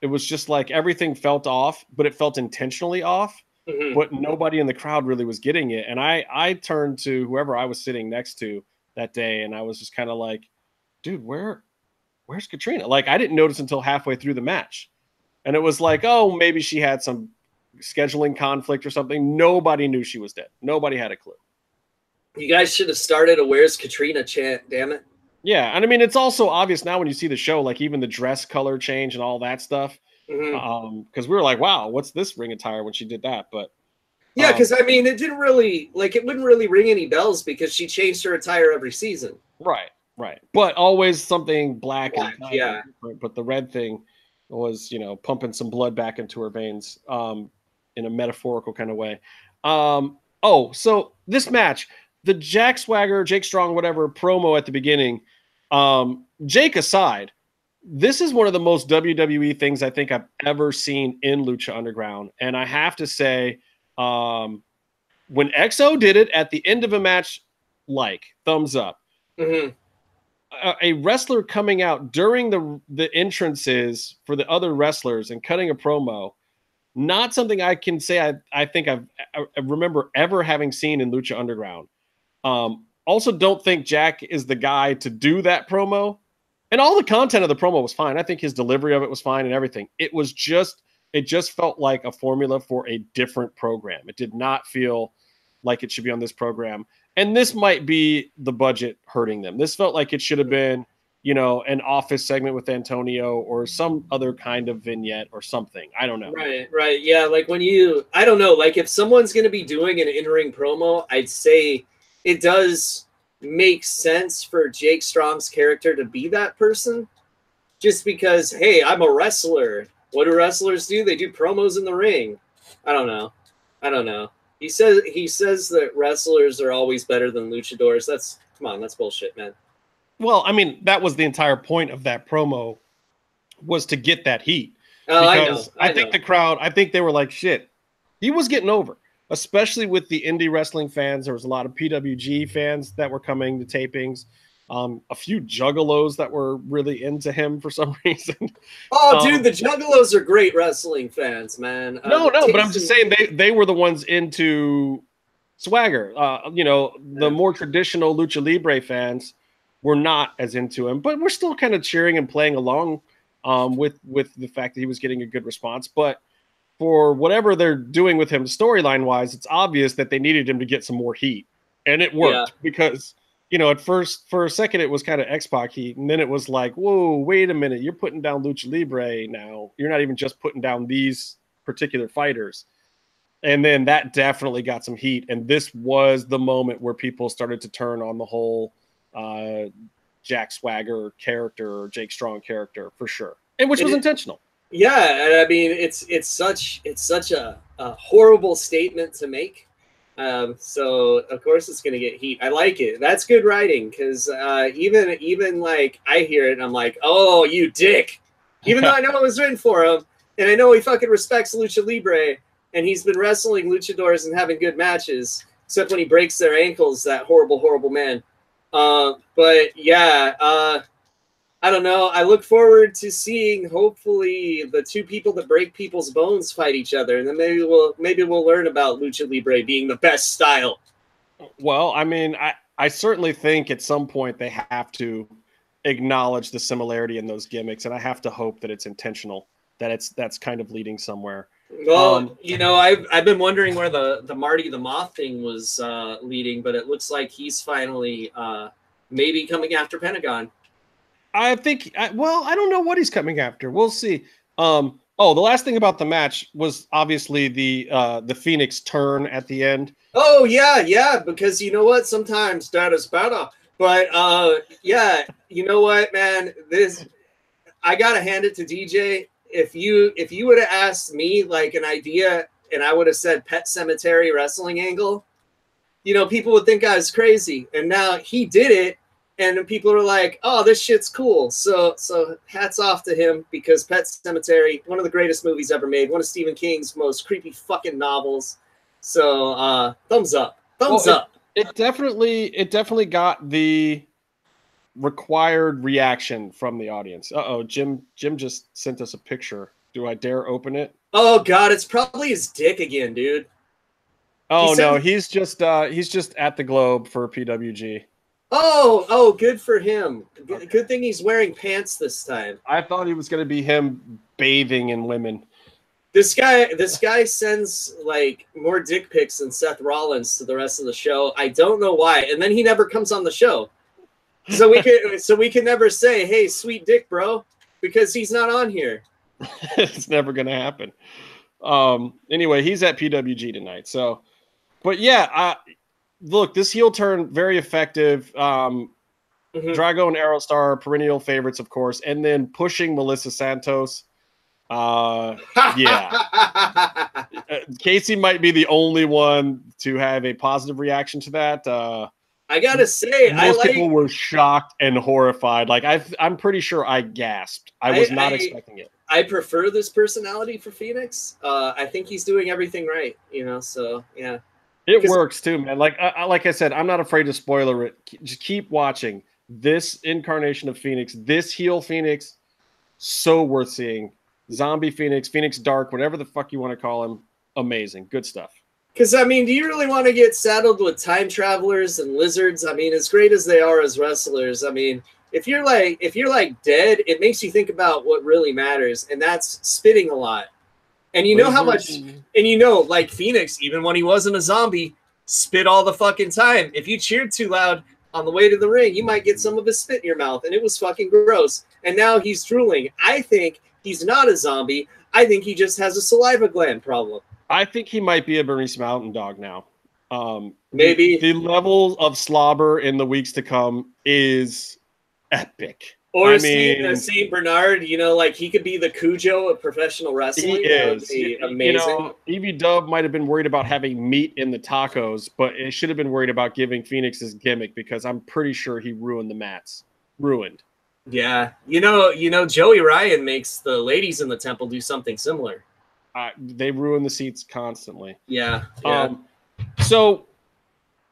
it was just like everything felt off, but it felt intentionally off. Mm-hmm. But nobody in the crowd really was getting it. And I turned to whoever I was sitting next to that day, and I was just kind of like, dude, where's Katrina? Like, I didn't notice until halfway through the match. And it was like, oh, maybe she had some scheduling conflict or something. Nobody knew she was dead. Nobody had a clue. You guys should have started a "Where's Katrina" chant, damn it. Yeah, and I mean, it's also obvious now when you see the show, like even the dress color change and all that stuff. Because we were like, wow, what's this ring attire when she did that? But yeah, because I mean, it didn't really, like, it wouldn't really ring any bells because she changed her attire every season. Right. But always something black and yeah. But the red thing was, you know, pumping some blood back into her veins in a metaphorical kind of way. So this match, the Jake Strong, whatever promo at the beginning, Jake aside, this is one of the most WWE things I think I've ever seen in Lucha Underground. And I have to say, when EXO did it at the end of a match, thumbs up. Mm-hmm. A wrestler coming out during the entrances for the other wrestlers and cutting a promo, not something I can say I think I remember ever having seen in Lucha Underground. Also don't think Jack is the guy to do that promo. And all the content of the promo was fine. I think his delivery of it was fine and everything. It just felt like a formula for a different program. It did not feel like it should be on this program. And this might be the budget hurting them. This felt like it should have been, you know, an Office segment with Antonio or some other kind of vignette or something. I don't know. Right. Yeah, like I don't know, like if someone's going to be doing an in-ring promo, I'd say it does make sense for Jake Strong's character to be that person, just because, hey, I'm a wrestler. What do wrestlers do? They do promos in the ring. I don't know. He says that wrestlers are always better than luchadors. That's bullshit, man. Well, I mean, that was the entire point of that promo, was to get that heat. Because I think the crowd, I think they were like, shit, he was getting over. Especially with the indie wrestling fans. There was a lot of PWG fans that were coming to tapings. A few juggalos that were really into him for some reason. Oh, dude, the juggalos are great wrestling fans, man. No, but I'm just saying they were the ones into Swagger. The more traditional Lucha Libre fans were not as into him, but we're still kind of cheering and playing along with the fact that he was getting a good response. But for whatever they're doing with him storyline wise, it's obvious that they needed him to get some more heat, and it worked because, you know, at first for a second it was kind of X-Pac heat, and then it was like, whoa, wait a minute, you're putting down Lucha Libre now. You're not even just putting down these particular fighters. And then that definitely got some heat, and this was the moment where people started to turn on the whole Jack Swagger character or Jake Strong character for sure, and which was intentional. Yeah, and I mean, it's such a horrible statement to make. So of course it's gonna get heat. I like it. That's good writing, because even like I hear it and I'm like, oh, you dick. Even though I know it was written for him, and I know he fucking respects Lucha Libre, and he's been wrestling luchadors and having good matches, except when he breaks their ankles, that horrible man. But yeah, I don't know. I look forward to seeing, hopefully, the two people that break people's bones fight each other, and then maybe we'll learn about Lucha Libre being the best style. Well, I mean, I certainly think at some point they have to acknowledge the similarity in those gimmicks, and I have to hope that it's intentional that's kind of leading somewhere. Well, you know, I've been wondering where the Marty the Moth thing was leading, but it looks like he's finally maybe coming after Pentagon. I think. Well, I don't know what he's coming after. We'll see. Oh, the last thing about the match was obviously the Fenix turn at the end. Oh yeah, because you know what? Sometimes that is better. But yeah, you know what, man? I gotta hand it to DJ. If you would have asked me like an idea and I would have said Pet Cemetery wrestling angle, you know, people would think I was crazy. And now he did it, and people are like, "Oh, this shit's cool." So hats off to him, because Pet Cemetery, one of the greatest movies ever made, one of Stephen King's most creepy fucking novels. So thumbs up, thumbs up. It definitely got the required reaction from the audience. Jim just sent us a picture. Do I dare open it? Oh god, it's probably his dick again, dude. Oh no, he's just at the Globe for PWG. Oh, good for him. Good thing he's wearing pants this time. I thought he was going to be him bathing in women. This guy sends like more dick pics than Seth Rollins to the rest of the show. I don't know why. And then he never comes on the show. So we can never say, "Hey, sweet dick, bro," because he's not on here. It's never going to happen. Anyway, he's at PWG tonight. So, but yeah, look, this heel turn, very effective. Drago and Aerostar, perennial favorites, of course, and then pushing Melissa Santos. Yeah. Casey might be the only one to have a positive reaction to that. I gotta say, most people were shocked and horrified. Like I'm pretty sure I gasped. I was not expecting it. I prefer this personality for Fenix. I think he's doing everything right, you know. So yeah, it works too, man. Like I said, I'm not afraid to spoiler it. Just keep watching this incarnation of Fenix, this heel Fenix. So worth seeing. Zombie Fenix, Fenix Dark, whatever the fuck you want to call him. Amazing, good stuff. Because I mean, do you really want to get saddled with time travelers and lizards? I mean, as great as they are as wrestlers, I mean, if you're like dead, it makes you think about what really matters, and that's spitting a lot. And you know how much, and you know, like Fenix, even when he wasn't a zombie, spit all the fucking time. If you cheered too loud on the way to the ring, you might get some of his spit in your mouth, and it was fucking gross. And now he's drooling. I think he's not a zombie. I think he just has a saliva gland problem. I think he might be a Bernese Mountain Dog now. Maybe the level of slobber in the weeks to come is epic. Or Saint Bernard, you know, like he could be the Cujo of professional wrestling. He is amazing. You know, Evie Dub might have been worried about having meat in the tacos, but it should have been worried about giving Phoenix his gimmick, because I'm pretty sure he ruined the mats. Ruined. Yeah, you know, Joey Ryan makes the ladies in the temple do something similar. They ruin the seats constantly. Yeah. So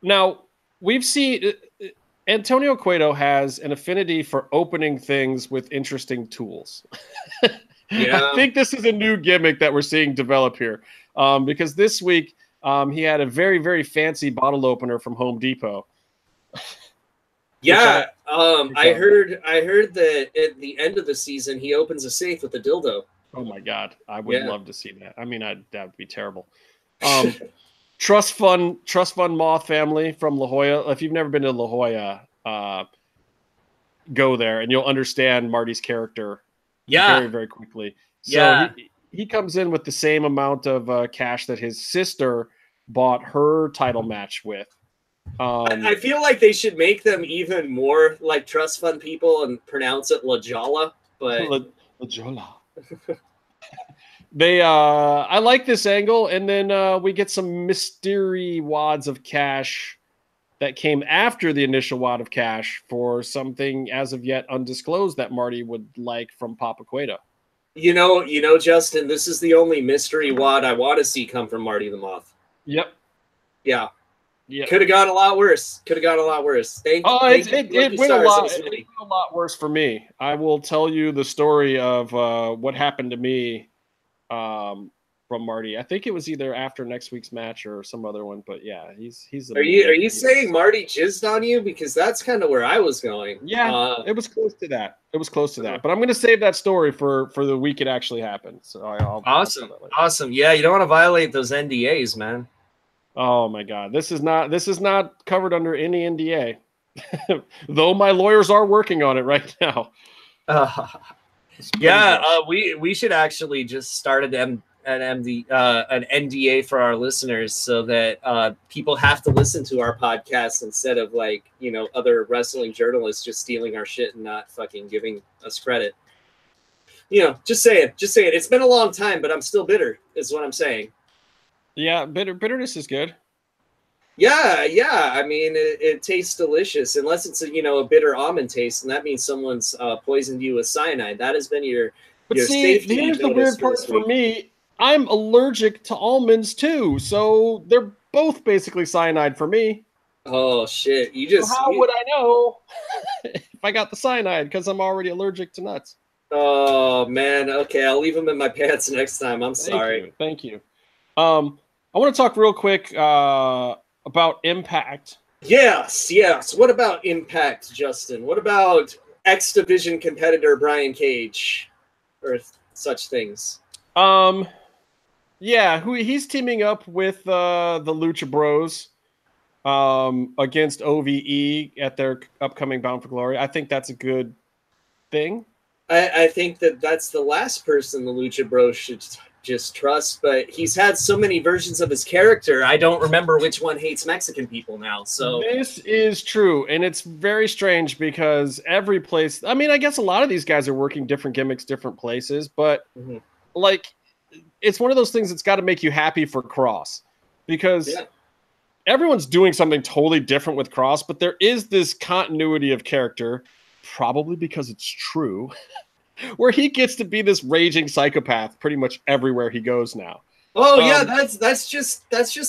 now we've seen Antonio Cueto has an affinity for opening things with interesting tools. Yeah. I think this is a new gimmick that we're seeing develop here, because this week he had a very, very fancy bottle opener from Home Depot. Yeah, I heard that at the end of the season he opens a safe with a dildo. Oh my god, I would love to see that. I mean, that would be terrible. Trust Fund Moth family from La Jolla. If you've never been to La Jolla, go there and you'll understand Marty's character very, very quickly. So he comes in with the same amount of cash that his sister bought her title match with. I feel like they should make them even more like Trust Fund people and pronounce it La Jolla, but La Jolla. I like this angle, and then we get some mystery wads of cash that came after the initial wad of cash for something as of yet undisclosed that Marty would like from Papa Cueto. You know, Justin, this is the only mystery wad I want to see come from Marty the Moth. Yep. Yeah. Yeah. Could have gone a lot worse. It went a lot worse for me. I will tell you the story of what happened to me from Marty. I think it was either after next week's match or some other one, but yeah, he's. Are you saying Marty jizzed on you? Because that's kind of where I was going. Yeah, it was close to that. It was close to that. But I'm going to save that story for the week it actually happened. So awesome. Yeah, you don't want to violate those NDAs, man. Oh my God, this is not covered under any NDA, though my lawyers are working on it right now. We should actually just start an NDA for our listeners so that people have to listen to our podcast instead of other wrestling journalists just stealing our shit and not fucking giving us credit. Just saying. It's been a long time, but I'm still bitter, is what I'm saying. Yeah, bitterness is good. Yeah. I mean, it tastes delicious, unless it's a bitter almond taste, and that means someone's poisoned you with cyanide. That has been your safety. Here's the weird part for me. I'm allergic to almonds too, so they're both basically cyanide for me. Oh shit! How would I know if I got the cyanide? Because I'm already allergic to nuts. Oh man. Okay, I'll leave them in my pants next time. I'm sorry. Thank you. I want to talk real quick about Impact. Yes. What about Impact, Justin? What about X Division competitor Brian Cage, or such things? Yeah, he's teaming up with the Lucha Bros against OVE at their upcoming Bound for Glory. I think that's a good thing. I think that's the last person the Lucha Bros should just trust, but he's had so many versions of his character, I don't remember which one hates Mexican people now. So this is true, and it's very strange because every place, I mean, I guess a lot of these guys are working different gimmicks, different places, but it's one of those things that's got to make you happy for Cross, because everyone's doing something totally different with Cross, but there is this continuity of character, probably because it's true, where he gets to be this raging psychopath pretty much everywhere he goes now. Oh yeah, that's just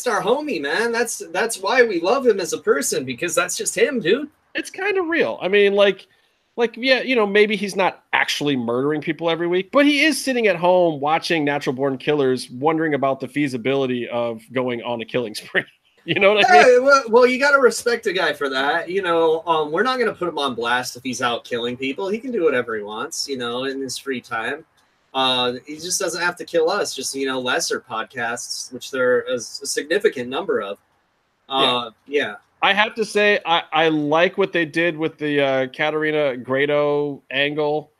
our homie, man. That's why we love him as a person, because that's just him, dude. It's kind of real. I mean, yeah, maybe he's not actually murdering people every week, but he is sitting at home watching Natural Born Killers, wondering about the feasibility of going on a killing spree. You know what I mean? Well, you got to respect a guy for that. We're not going to put him on blast if he's out killing people. He can do whatever he wants, in his free time. He just doesn't have to kill us, just, lesser podcasts, which there are a significant number of. Yeah. I have to say, I like what they did with the Katarina Grado angle.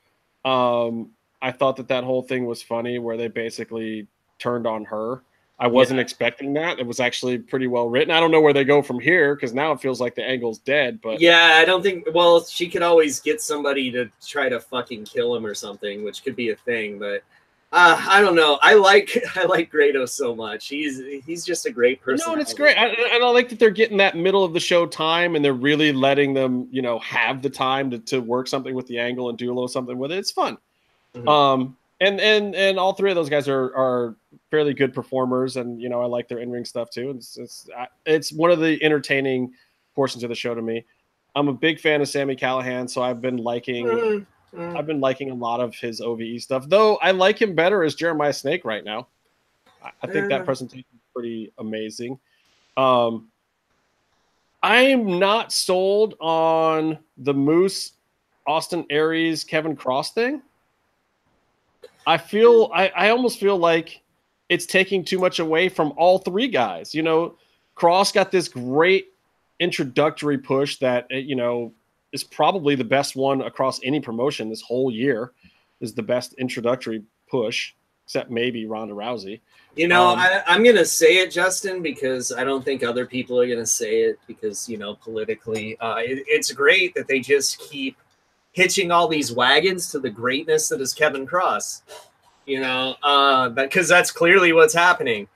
I thought that whole thing was funny, where they basically turned on her. I wasn't expecting that. It was actually pretty well written. I don't know where they go from here, because now it feels like the angle's dead. But yeah, I don't think. Well, she could always get somebody to try to fucking kill him or something, which could be a thing. But I don't know. I like Grado so much. He's just a great person. No, and it's great. And I like that they're getting that middle of the show time, and they're really letting them, have the time to work something with the angle and do a little something with it. It's fun. Mm-hmm. And all three of those guys are fairly good performers, and I like their in-ring stuff too. It's one of the entertaining portions of the show to me. I'm a big fan of Sami Callihan, so I've been liking a lot of his OVE stuff. Though I like him better as Jeremiah Snake right now. I think that presentation is pretty amazing. I'm not sold on the Moose, Austin Aries, Kevin Cross thing. I almost feel like it's taking too much away from all three guys. Cross got this great introductory push that, is probably the best one across any promotion this whole year, is the best introductory push, except maybe Ronda Rousey. I'm going to say it, Justin, because I don't think other people are going to say it, because, politically, it's great that they just keep hitching all these wagons to the greatness that is Kevin Cross, because that's clearly what's happening.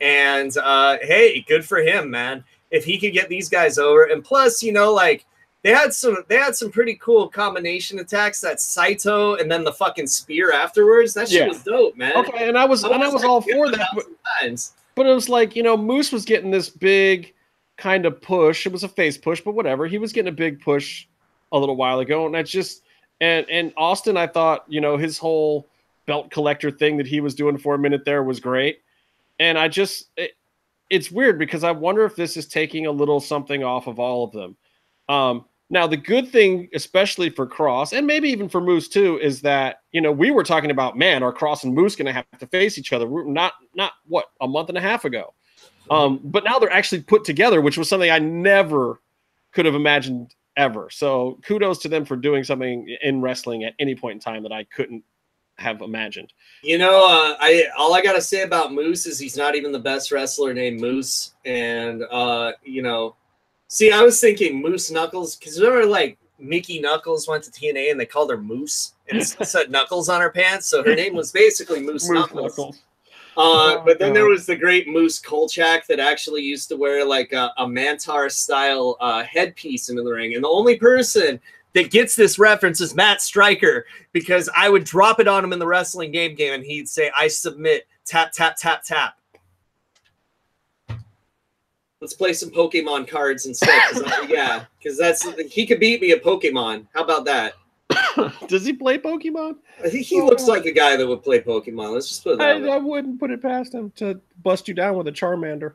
And hey, good for him, man. If he could get these guys over, and plus, they had some pretty cool combination attacks. That Saito and then the fucking spear afterwards. That shit was dope, man. Okay, and I was all for that. But it was like, Moose was getting this big kind of push. It was a face push, but whatever. He was getting a big push a little while ago, and that's just and Austin, I thought, his whole belt collector thing that he was doing for a minute there was great. And it's weird because I wonder if this is taking a little something off of all of them. Now, the good thing, especially for Cross, and maybe even for Moose too, is that, we were talking about, man, are Cross and Moose going to have to face each other? Not what, a month and a half ago. But now they're actually put together, which was something I never could have imagined ever. So kudos to them for doing something in wrestling at any point in time that I couldn't have imagined. All I gotta say about Moose is he's not even the best wrestler named Moose. And see, I was thinking Moose Knuckles, because remember, like, Mickey Knuckles went to TNA and they called her Moose and it said Knuckles on her pants, so her name was basically Moose Knuckles. But then there was the great Moose Kolchak that actually used to wear like a Mantar style headpiece into the ring, and the only person that gets this reference is Matt Stryker, because I would drop it on him in the wrestling game and he'd say, "I submit, tap, tap, tap, tap." Let's play some Pokemon cards instead. Because he could beat me at Pokemon. How about that? Does he play Pokemon? He looks like a guy that would play Pokemon. Let's just put it that way. I wouldn't put it past him to bust you down with a Charmander.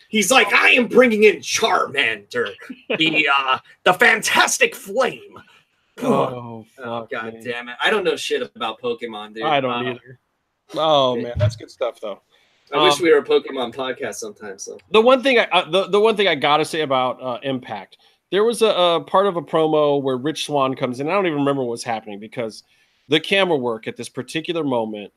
He's like, "I am bringing in Charmander, the Fantastic Flame." Oh, God damn it! I don't know shit about Pokemon, dude. I don't either. Oh man, that's good stuff though. I wish we were a Pokemon podcast sometimes. So the one thing I gotta say about Impact, there was a part of a promo where Rich Swann comes in. I don't even remember what was happening because the camera work at this particular moment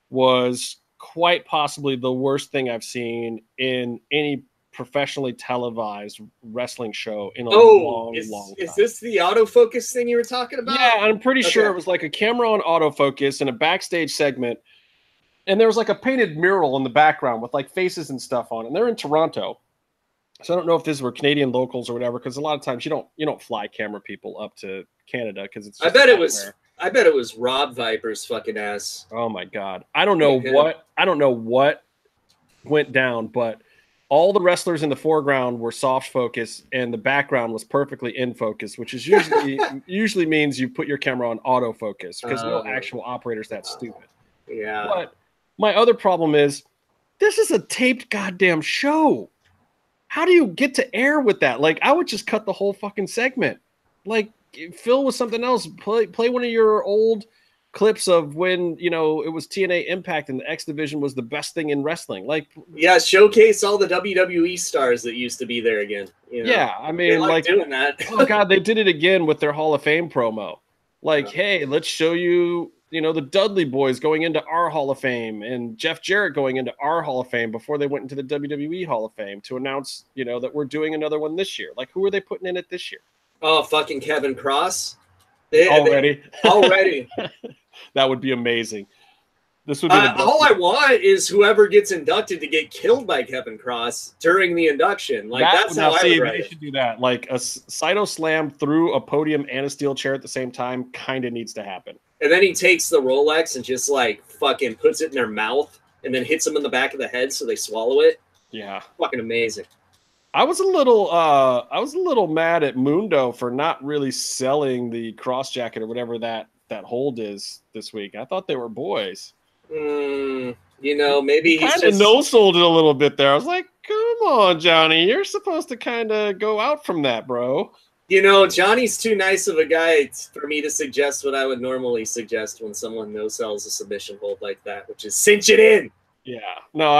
was quite possibly the worst thing I've seen in any professionally televised wrestling show in a long time. Is this the autofocus thing you were talking about? Yeah, I'm pretty sure it was like a camera on autofocus in a backstage segment. And there was like a painted mural in the background with like faces and stuff on it. And they're in Toronto. So I don't know if these were Canadian locals or whatever, because a lot of times you don't fly camera people up to Canada because it's just I bet it was Rob Viper's fucking ass. Oh my God. I don't know what went down, but all the wrestlers in the foreground were soft focus and the background was perfectly in focus, which is usually means you put your camera on autofocus because no actual operator's that stupid. Yeah. But my other problem is this is a taped goddamn show. How do you get to air with that? Like, I would just cut the whole fucking segment. Like, fill with something else. Play one of your old clips of when, it was TNA Impact and the X Division was the best thing in wrestling. Like, yeah, showcase all the WWE stars that used to be there again. Yeah, I mean, they like doing that. Oh God, they did it again with their Hall of Fame promo. Like, hey, let's show you, the Dudley Boys going into our Hall of Fame and Jeff Jarrett going into our Hall of Fame before they went into the WWE Hall of Fame to announce, that we're doing another one this year. Like, who are they putting in it this year? Oh, fucking Kevin Cross. Already. That would be amazing. This would be all I want is whoever gets inducted to get killed by Kevin Cross during the induction. Like, that's how I would write it. They should do that. Like, a Saito slam through a podium and a steel chair at the same time kind of needs to happen. And then he takes the Rolex and just like fucking puts it in their mouth and then hits them in the back of the head so they swallow it. Yeah. Fucking amazing. I was a little mad at Mundo for not really selling the cross jacket or whatever that hold is this week. I thought they were boys. Maybe he's kind of no-sold it a little bit there. I was like, come on, Johnny. You're supposed to kind of go out from that, bro. Johnny's too nice of a guy for me to suggest what I would normally suggest when someone no-sells a submission hold like that, which is cinch it in. Yeah. No,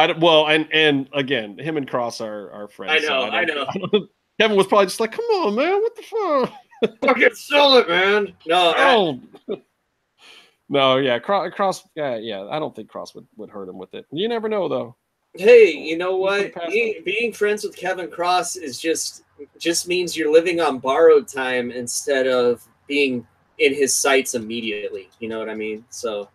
and again, him and Cross are friends. I know. Kevin was probably just like, come on, man. What the fuck? Fucking sell it, man. No, yeah. Cross, yeah. I don't think Cross would hurt him with it. You never know, though. Hey, you know what? Being friends with Kevin Cross is just means you're living on borrowed time instead of being in his sights immediately. You know what I mean? So,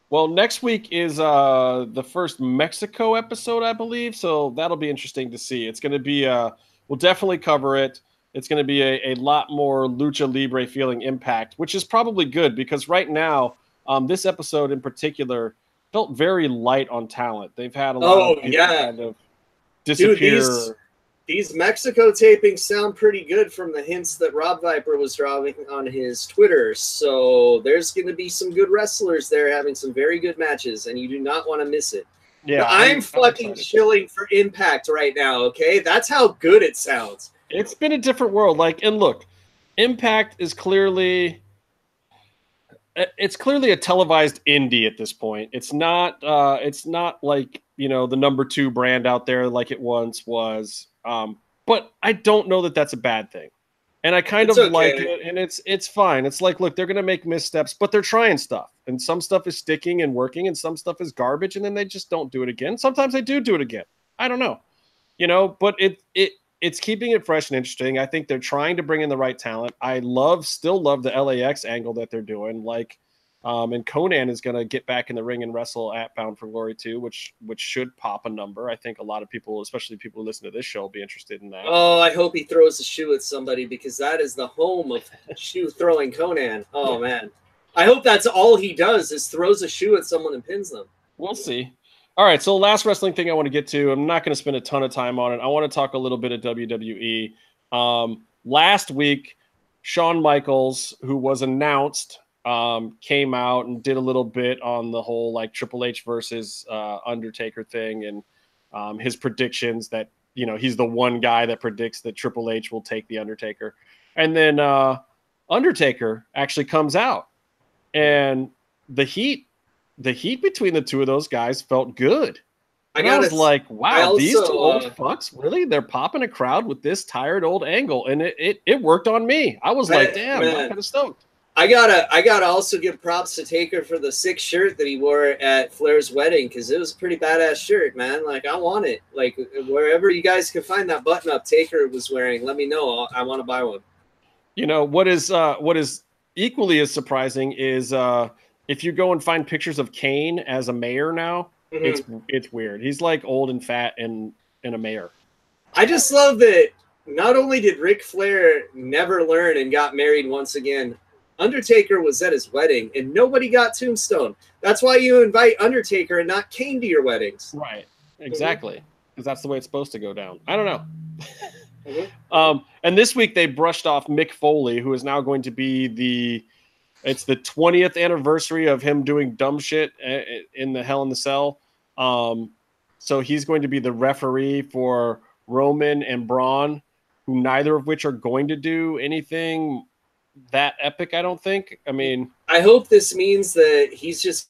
well, next week is the first Mexico episode, I believe. So that'll be interesting to see. It's going to be we'll definitely cover it. It's going to be a lot more Lucha Libre feeling Impact, which is probably good because right now, this episode in particular felt very light on talent. They've had a lot of people kind of disappear. Dude, these Mexico tapings sound pretty good from the hints that Rob Viper was dropping on his Twitter. So there's going to be some good wrestlers there having some very good matches, and you do not want to miss it. Yeah, I'm fucking chilling for Impact right now, okay? That's how good it sounds. It's been a different world. Like, and look, Impact is clearly a televised indie at this point. It's not like, you know, the #2 brand out there like it once was. But I don't know that that's a bad thing. And I kind of like it, and it's fine. It's like, look, they're going to make missteps, but they're trying stuff. And some stuff is sticking and working, and some stuff is garbage, and then they just don't do it again. Sometimes they do it again. I don't know. You know, but it's keeping it fresh and interesting. I think they're trying to bring in the right talent. I still love the LAX angle that they're doing. Like, and Conan is going to get back in the ring and wrestle at Bound for Glory too, which should pop a number. I think a lot of people, especially people who listen to this show, will be interested in that. Oh, I hope he throws a shoe at somebody, because that is the home of shoe throwing Conan. Oh man, I hope that's all he does is throws a shoe at someone and pins them. We'll see. All right, so last wrestling thing I want to get to. I'm not going to spend a ton of time on it. I want to talk a little bit of WWE. Last week, Shawn Michaels, who was announced, came out and did a little bit on the whole like Triple H versus Undertaker thing, and his predictions that, you know, he's the one guy that predicts that Triple H will take the Undertaker. And then Undertaker actually comes out, and the heat between the two of those guys felt good. And I was like, wow, these two old fucks, really? They're popping a crowd with this tired old angle. And it worked on me. I was like, damn, I'm kind of stoked. I gotta also give props to Taker for the sick shirt that he wore at Flair's wedding, because it was a pretty badass shirt, man. Like, I want it. Like, wherever you guys can find that button up Taker was wearing, let me know. I want to buy one. You know, what is equally as surprising is if you go and find pictures of Kane as a mayor now, it's weird. He's like old and fat and a mayor. I just love that not only did Ric Flair never learn and got married once again, Undertaker was at his wedding and nobody got Tombstone. That's why you invite Undertaker and not Kane to your weddings. Right. Exactly. Because that's the way it's supposed to go down. I don't know. And this week they brushed off Mick Foley, who is now going to be it's the 20th anniversary of him doing dumb shit in the Hell in the Cell. So he's going to be the referee for Roman and Braun, who neither of which are going to do anything that epic, I don't think. I mean, I hope this means that he's just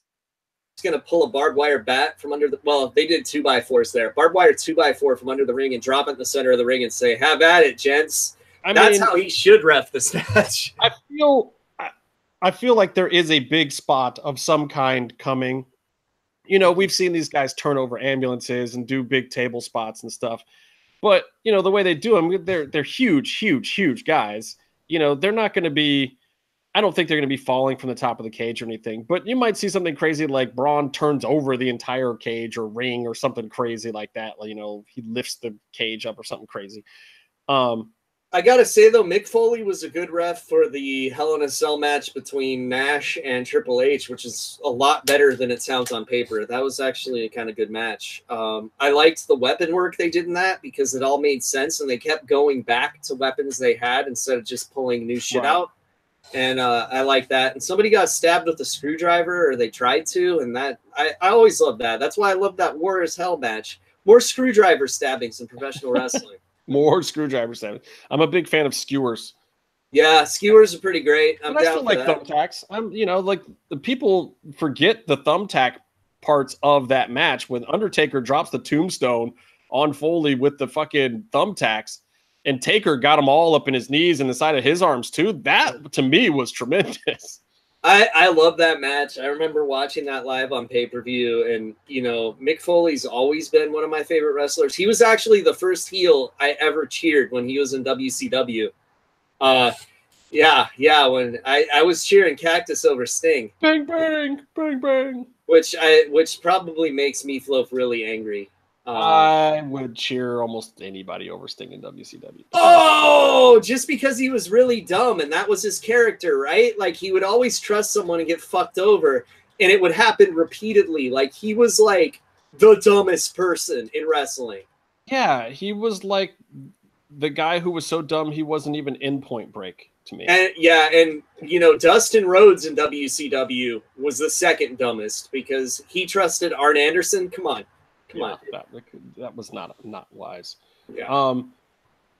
going to pull a barbed wire bat from under the, well, they did 2x4s there. Barbed wire 2x4 from under the ring and drop it in the center of the ring and say, have at it, gents. That's how he should ref this match. I feel like there is a big spot of some kind coming. You know, we've seen these guys turn over ambulances and do big table spots and stuff. But, you know, the way they do them, they're huge guys. You know, they're not going to be, I don't think they're going to be falling from the top of the cage or anything. But you might see something crazy like Braun turns over the entire cage or ring or something crazy like that. You know, he lifts the cage up or something crazy. I gotta say though, Mick Foley was a good ref for the Hell in a Cell match between Nash and Triple H, which is a lot better than it sounds on paper. That was actually a kind of good match. I liked the weapon work they did in that because it all made sense and they kept going back to weapons they had instead of just pulling new shit out. And I like that. And somebody got stabbed with a screwdriver, or they tried to, and that I always love that. That's why I love that War is Hell match. More screwdriver stabbings in professional wrestling. More screwdriver stabbing. I'm a big fan of skewers. Yeah, skewers are pretty great. I still like thumbtacks. You know, like the people forget the thumbtack parts of that match when Undertaker drops the tombstone on Foley with the fucking thumbtacks, and Taker got them all up in his knees and the side of his arms too. That to me was tremendous. I love that match. I remember watching that live on pay-per-view, and, you know, Mick Foley's always been one of my favorite wrestlers. He was actually the first heel I ever cheered when he was in WCW. Yeah, when I was cheering Cactus over Sting. Bang, bang, bang, bang. Which probably makes Meatloaf really angry. I would cheer almost anybody over Sting in WCW. Oh, just because he was really dumb and that was his character, right? Like he would always trust someone and get fucked over, and it would happen repeatedly. Like he was like the dumbest person in wrestling. Yeah, he was like the guy who was so dumb he wasn't even in Point Break to me. And and you know, Dustin Rhodes in WCW was the second dumbest because he trusted Arn Anderson. Come on. Come on. That was not wise. Yeah.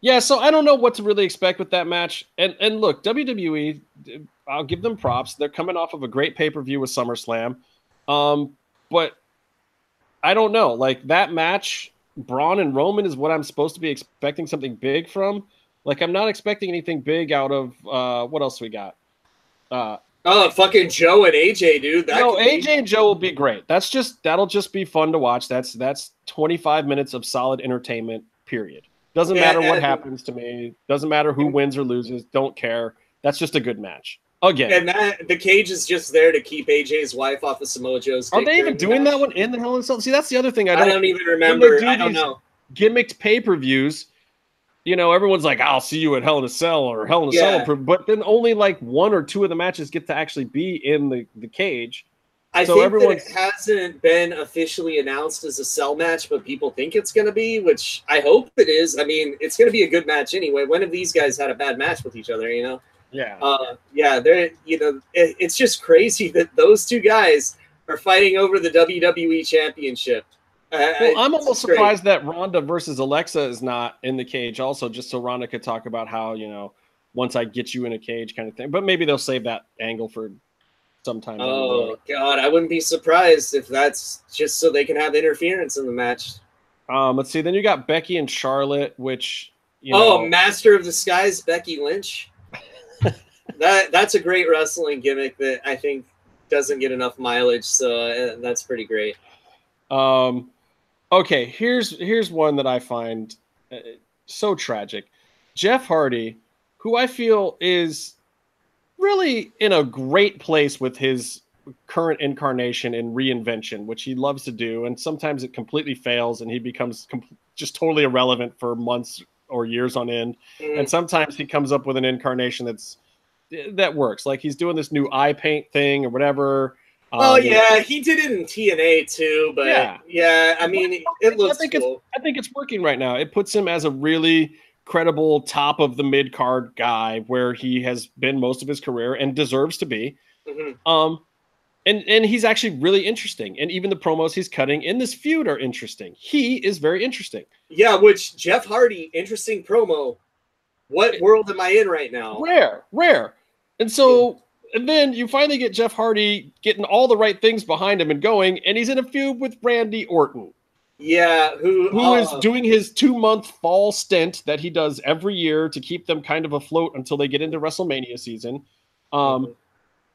Yeah, so I don't know what to really expect with that match. And look, WWE, I'll give them props. They're coming off of a great pay-per-view with SummerSlam. But I don't know. Like, that match, Braun and Roman, is what I'm supposed to be expecting something big from. Like, I'm not expecting anything big out of what else we got? Fucking Joe and AJ, dude. AJ and Joe will be great. That'll just be fun to watch. That's 25 minutes of solid entertainment, period. Doesn't matter what happens to me. Doesn't matter who wins or loses. Don't care. That's just a good match. Again. And the cage is just there to keep AJ's wife off of Samoa Joe's. Are they even doing that one in the Hell in a Cell? See, that's the other thing. I don't even remember. I don't know. Gimmicked pay-per-views. Everyone's like, I'll see you at Hell in a Cell or Hell in a Cell. But then only like 1 or 2 of the matches get to actually be in the cage. I think that it hasn't been officially announced as a cell match, but people think it's going to be, which I hope it is. I mean, it's going to be a good match anyway. When have these guys had a bad match with each other, Yeah. They're, it's just crazy that those 2 guys are fighting over the WWE Championship. I'm almost surprised that Ronda versus Alexa is not in the cage also, just so Ronda could talk about how, once I get you in a cage kind of thing. But maybe they'll save that angle for sometime. Oh, God. I wouldn't be surprised if that's just so they can have interference in the match. Let's see. Then you got Becky and Charlotte, which, Master of Disguise, Becky Lynch. That's a great wrestling gimmick that I think doesn't get enough mileage, so that's pretty great. Okay, here's one that I find so tragic. Jeff Hardy, who I feel is really in a great place with his current incarnation and reinvention, which he loves to do, and sometimes it completely fails and he becomes just totally irrelevant for months or years on end. And sometimes he comes up with an incarnation that works. Like, he's doing this new eye paint thing or whatever. He did it in TNA too, but I mean, it looks cool. I think it's working right now. It puts him as a really credible top of the mid card guy where he has been most of his career and deserves to be. And he's actually really interesting. And even the promos he's cutting in this feud are interesting. He is very interesting. Yeah, which Jeff Hardy, interesting promo. What world am I in right now? Rare. And so, and then you finally get Jeff Hardy getting all the right things behind him and going, and he's in a feud with Randy Orton. Yeah, who is doing his 2-month fall stint that he does every year to keep them kind of afloat until they get into WrestleMania season. And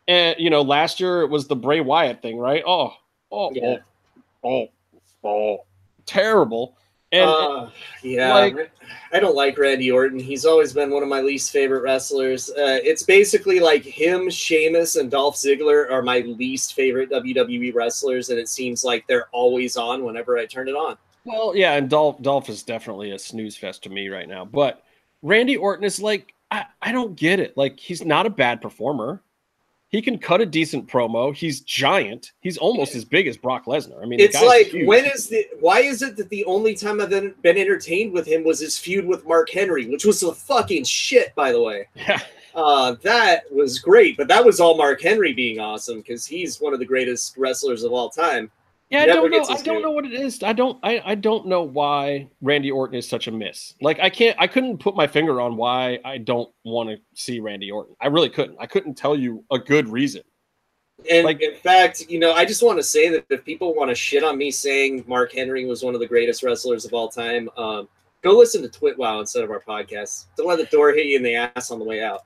last year it was the Bray Wyatt thing, right? Terrible. And I don't like Randy Orton. He's always been one of my least favorite wrestlers. It's basically like him, Sheamus, and Dolph Ziggler are my least favorite WWE wrestlers, and it seems like they're always on whenever I turn it on. Well, yeah, and Dolph is definitely a snooze fest to me right now. But Randy Orton is like, I don't get it. Like, he's not a bad performer. He can cut a decent promo. He's giant. He's almost as big as Brock Lesnar. I mean, it's like, why is it that the only time I've been entertained with him was his feud with Mark Henry, which was a fucking shit, by the way. Yeah. That was great, but that was all Mark Henry being awesome because he's one of the greatest wrestlers of all time. Yeah, I don't know what it is. I don't know why Randy Orton is such a miss. Like, I couldn't put my finger on why I don't want to see Randy Orton. I really couldn't. I couldn't tell you a good reason. And in fact, I just want to say that if people want to shit on me saying Mark Henry was one of the greatest wrestlers of all time, go listen to TwitWow instead of our podcast. Don't let the door hit you in the ass on the way out.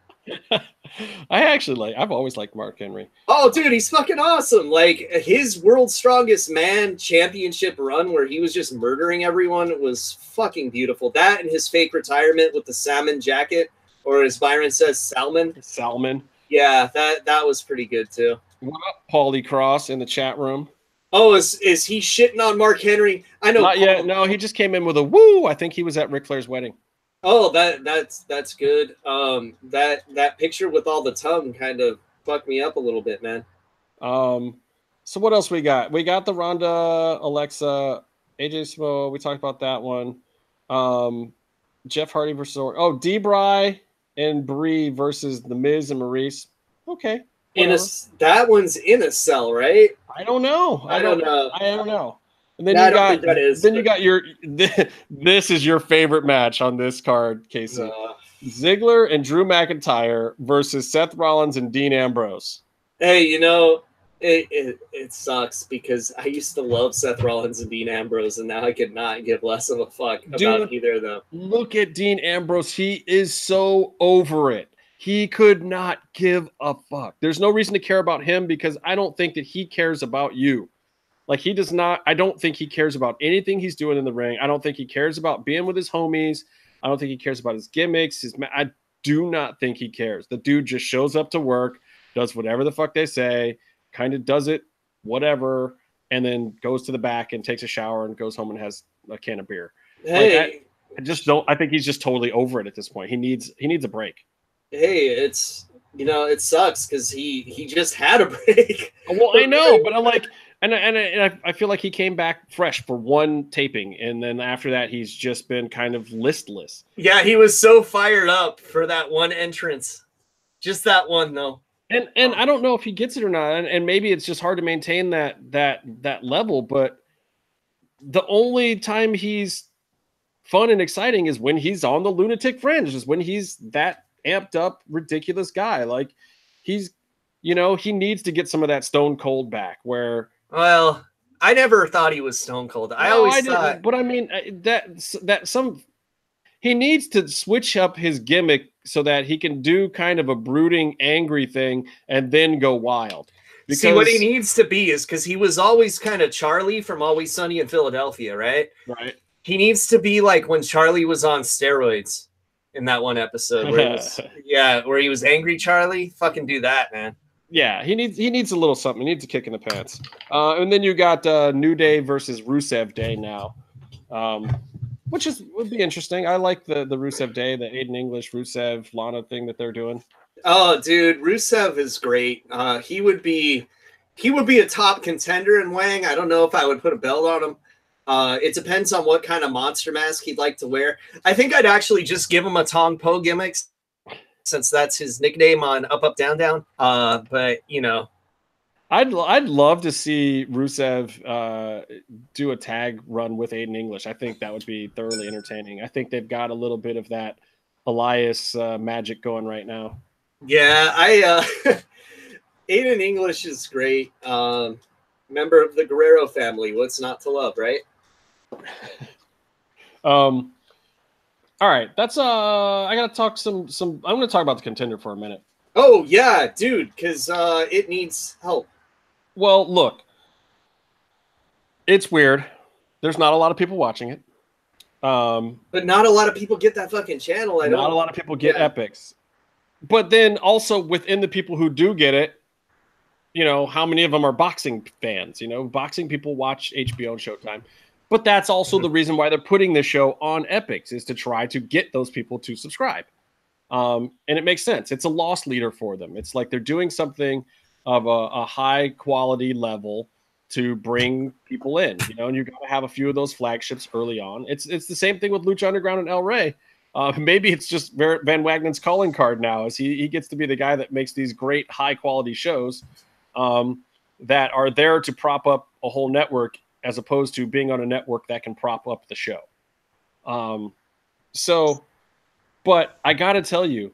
I've always liked Mark Henry. Oh, dude, he's fucking awesome. Like, his World's Strongest Man championship run where he was just murdering everyone was fucking beautiful. That and his fake retirement with the salmon jacket, or as Byron says, salmon. Yeah, that was pretty good too. What up, Paulie Cross in the chat room? Oh, is he shitting on Mark Henry? I know. Not yet. No, he just came in with a woo. I think he was at Ric Flair's wedding. Oh, that's good. That picture with all the tongue kind of fucked me up a little bit, man. So what else we got? We got the Ronda, Alexa, AJ Smo. We talked about that one. Jeff Hardy versus D-Bry and Brie versus The Miz and Maurice. Okay. That one's in a cell, right? I don't know. I don't know. And then you got your this is your favorite match on this card, Casey. Ziggler and Drew McIntyre versus Seth Rollins and Dean Ambrose. Hey, it sucks because I used to love Seth Rollins and Dean Ambrose, and now I could not give less of a fuck about either of them. Look at Dean Ambrose. He is so over it. He could not give a fuck. There's no reason to care about him because I don't think that he cares about you. Like, he does not. I don't think he cares about anything he's doing in the ring. I don't think he cares about being with his homies. I don't think he cares about his gimmicks. I do not think he cares. The dude just shows up to work, does whatever the fuck they say, kind of does it, whatever, and then goes to the back and takes a shower and goes home and has a can of beer. Hey, like, I just don't. I think he's just totally over it at this point. He needs a break. Hey, it's it sucks because he just had a break. Well, I know, but I'm like, and I feel like he came back fresh for one taping, and then after that, he's just been kind of listless. Yeah, he was so fired up for that one entrance, just that one though. And I don't know if he gets it or not, and maybe it's just hard to maintain that level. But the only time he's fun and exciting is when he's on the Lunatic Fringe, is when he's that amped up, ridiculous guy. Like, he's, he needs to get some of that Stone Cold back. Where, well, I never thought he was Stone Cold. I always thought, but I mean he needs to switch up his gimmick so that he can do kind of a brooding, angry thing and then go wild. Because, see, what he needs to be is, because he was always kind of Charlie from Always Sunny in Philadelphia, right? Right. He needs to be like when Charlie was on steroids in that one episode where where he was angry Charlie. Fucking do that, man. Yeah, he needs a little something. He needs a kick in the pants. And then you got New Day versus Rusev Day now, which would be interesting. I like the Rusev Day, the Aiden English Rusev Lana thing that they're doing. Oh, dude, Rusev is great. He would be a top contender in Wang. I don't know if I would put a belt on him. It depends on what kind of monster mask he'd like to wear. I think I'd actually just give him a Tong Po gimmick, since that's his nickname on Up Up Down Down. But I'd love to see Rusev do a tag run with Aiden English. I think that would be thoroughly entertaining. I think they've got a little bit of that Elias magic going right now. Yeah, Aiden English is great. Member of the Guerrero family. What's not to love, right? All right, that's I gotta talk some. I'm gonna talk about the Contender for a minute. Oh yeah, dude, because it needs help. Well, look, it's weird. There's not a lot of people watching it. But not a lot of people get that fucking channel. Not a lot of people get Epics. But then also within the people who do get it, how many of them are boxing fans? Boxing people watch HBO and Showtime. But that's also the reason why they're putting this show on Epics, is to try to get those people to subscribe. And it makes sense. It's a loss leader for them. It's like they're doing something of a high quality level to bring people in, and you got to have a few of those flagships early on. It's the same thing with Lucha Underground and El Rey. Maybe it's just Van Wagnen's calling card now, as he gets to be the guy that makes these great high quality shows that are there to prop up a whole network, as opposed to being on a network that can prop up the show. But I got to tell you,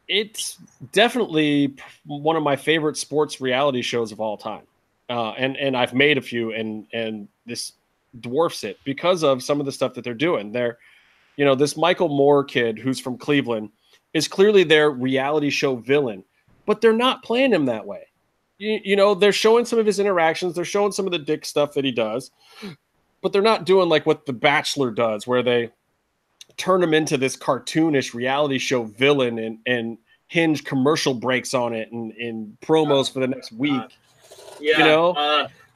it's definitely one of my favorite sports reality shows of all time. And I've made a few, and this dwarfs it because of some of the stuff that they're doing. This Michael Moore kid who's from Cleveland is clearly their reality show villain, but they're not playing him that way. They're showing some of his interactions. They're showing some of the dick stuff that he does, but they're not doing like what The Bachelor does, where they turn him into this cartoonish reality show villain and hinge commercial breaks on it and promos for the next week.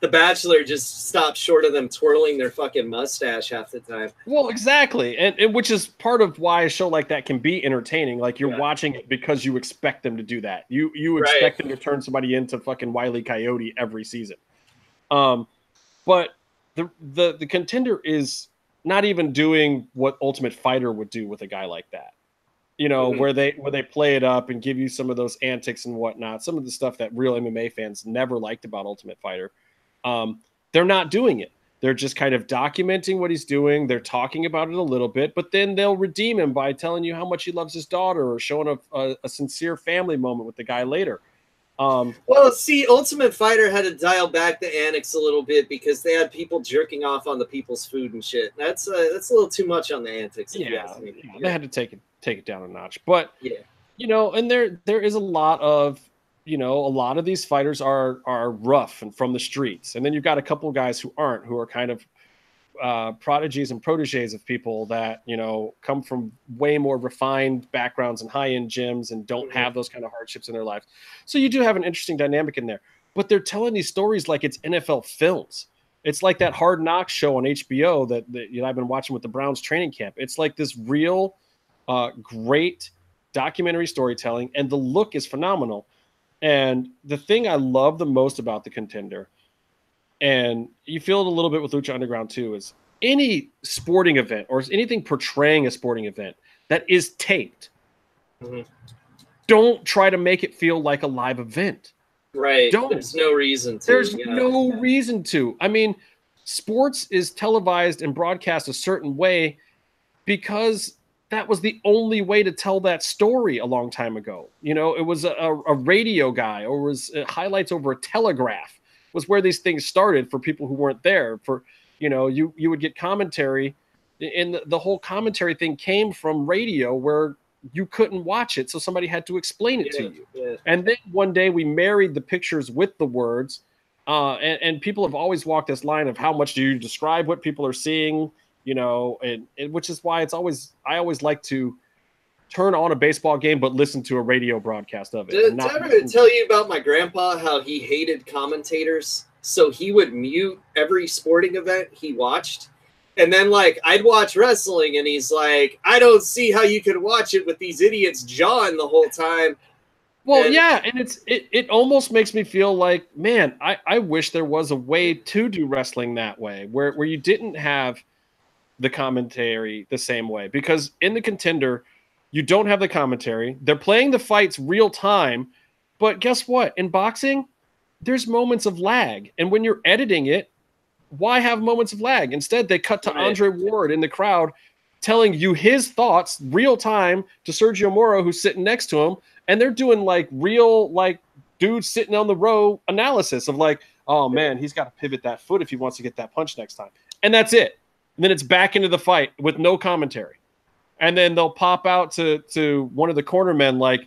The Bachelor just stopped short of them twirling their fucking mustache half the time. Well, exactly. And which is part of why a show like that can be entertaining. Like, you're watching it because you expect them to do that. You expect them to turn somebody into fucking Wile E. Coyote every season. But the Contender is not even doing what Ultimate Fighter would do with a guy like that. Where they play it up and give you some of those antics and whatnot, some of the stuff that real MMA fans never liked about Ultimate Fighter. They're not doing it. They're just kind of documenting what he's doing. They're talking about it a little bit, but then they'll redeem him by telling you how much he loves his daughter or showing a sincere family moment with the guy later. Well, see, Ultimate Fighter had to dial back the annex a little bit because they had people jerking off on the people's food and shit. That's a little too much on the antics. Yeah, they had to take it down a notch. But and there is a lot of a lot of these fighters are rough and from the streets, and then you've got a couple of guys who aren't, who are kind of prodigies and proteges of people that come from way more refined backgrounds and high-end gyms and don't have those kind of hardships in their lives. So you do have an interesting dynamic in there, but they're telling these stories like it's NFL films. It's like that Hard Knocks show on HBO that I've been watching with the Browns training camp. It's like this real great documentary storytelling, and the look is phenomenal. And the thing I love the most about the Contender, and you feel it a little bit with Lucha Underground too, is any sporting event or anything portraying a sporting event that is taped, don't try to make it feel like a live event. Right. Don't. There's no reason to. There's no reason to. I mean, sports is televised and broadcast a certain way because that was the only way to tell that story a long time ago. It was a radio guy, or was highlights over a telegraph was where these things started for people who weren't there. For you would get commentary, and the whole commentary thing came from radio where you couldn't watch it, so somebody had to explain it to you. Yeah. And then one day we married the pictures with the words, and people have always walked this line of how much do you describe what people are seeing, and which is why I always like to turn on a baseball game but listen to a radio broadcast of it. Did I ever tell you about my grandpa, how he hated commentators? So he would mute every sporting event he watched. And then, I'd watch wrestling, and he's like, I don't see how you could watch it with these idiots jawing the whole time. Well, and it almost makes me feel like, man, I wish there was a way to do wrestling that way, where you didn't have the commentary the same way. Because in the Contender, you don't have the commentary. They're playing the fights real time, but guess what? In boxing, there's moments of lag. And when you're editing it, why have moments of lag? Instead, they cut to Andre Ward in the crowd telling you his thoughts real time to Sergio Moro, who's sitting next to him. And they're doing real dudes sitting on the row analysis of oh man, he's got to pivot that foot if he wants to get that punch next time. And that's it. And then it's back into the fight with no commentary. And then they'll pop out to one of the cornermen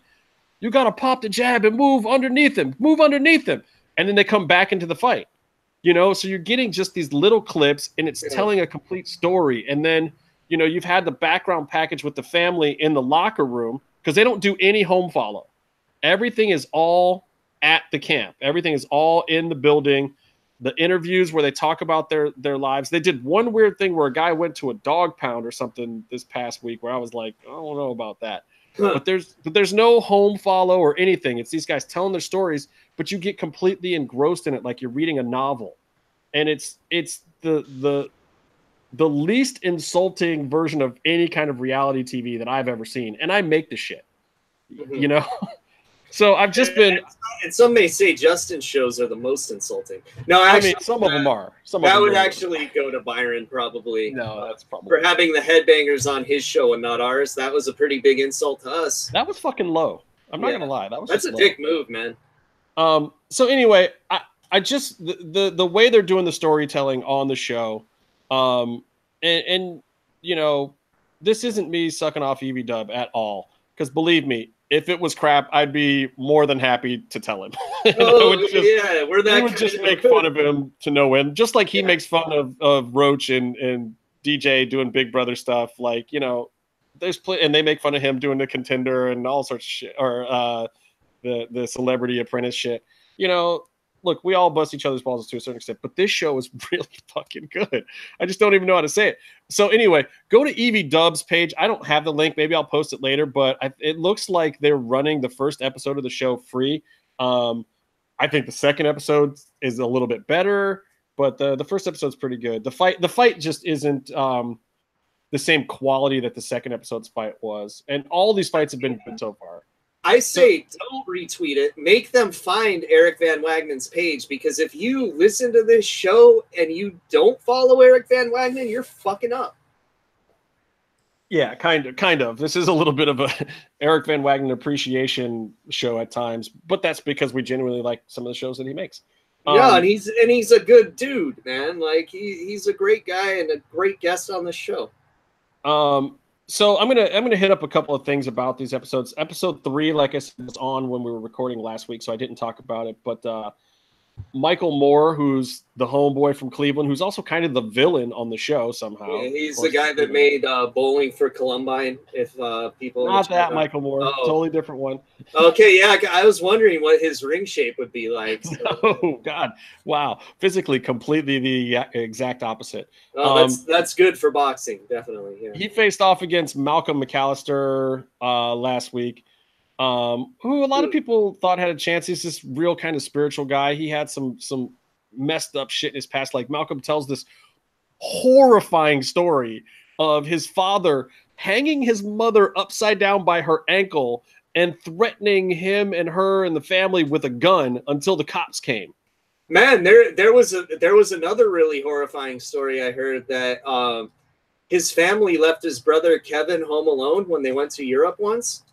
you got to pop the jab and move underneath him. And then they come back into the fight. So you're getting just these little clips, and it's telling a complete story. And then, you've had the background package with the family in the locker room because they don't do any home follow. Everything is all at the camp. Everything is all in the building. The interviews where they talk about their lives. They did one weird thing where a guy went to a dog pound or something this past week where I was like, I don't know about that. But there's no home follow or anything. It's these guys telling their stories, but you get completely engrossed in it like you're reading a novel. And it's the least insulting version of any kind of reality TV that I've ever seen. And I make the shit. So I've just been. And some may say Justin's shows are the most insulting. No, actually, some of them are. That would actually go to Byron probably. No, that's probably for having the headbangers on his show and not ours. That was a pretty big insult to us. That was fucking low. I'm not gonna lie. That's a dick move, man. So anyway, I just the way they're doing the storytelling on the show, and this isn't me sucking off EV Dub at all, because believe me, if it was crap, I'd be more than happy to tell him. We would just make fun of him to no end, just like he makes fun of Roach and DJ doing Big Brother stuff. And they make fun of him doing the Contender and all sorts of shit, or the Celebrity Apprentice shit. Look, we all bust each other's balls to a certain extent, but this show is really fucking good. I just don't even know how to say it. So anyway, go to EV Dub's page. I don't have the link. Maybe I'll post it later, but it looks like they're running the first episode of the show free. I think the second episode is a little bit better, but the first episode's pretty good. The fight just isn't the same quality that the second episode's fight was. And all these fights have been good so far. I say don't retweet it. Make them find Eric Van Wagenen's page, because if you listen to this show and you don't follow Eric Van Wagenen, you're fucking up. Yeah, kind of. This is a little bit of a Eric Van Wagenen appreciation show at times, but that's because we genuinely like some of the shows that he makes. Yeah, and he's a good dude, man. Like he's a great guy and a great guest on the show. So I'm gonna hit up a couple of things about these episodes. Episode 3, like I said, was on when we were recording last week, so I didn't talk about it. But Michael Moore, who's the homeboy from Cleveland, who's also kind of the villain on the show somehow. Yeah, he's the guy that made Bowling for Columbine. If people not that Michael Moore, totally different one. Okay, yeah, I was wondering what his ring shape would be like. So. Oh God, wow! Physically, completely the exact opposite. Oh, that's good for boxing, definitely. Yeah. He faced off against Malcolm McAllister last week. Who a lot of people thought had a chance. He's this real kind of spiritual guy. He had some messed up shit in his past. Like Malcolm tells this horrifying story of his father hanging his mother upside down by her ankle and threatening him and her and the family with a gun until the cops came. Man, there was another really horrifying story I heard that his family left his brother Kevin home alone when they went to Europe once.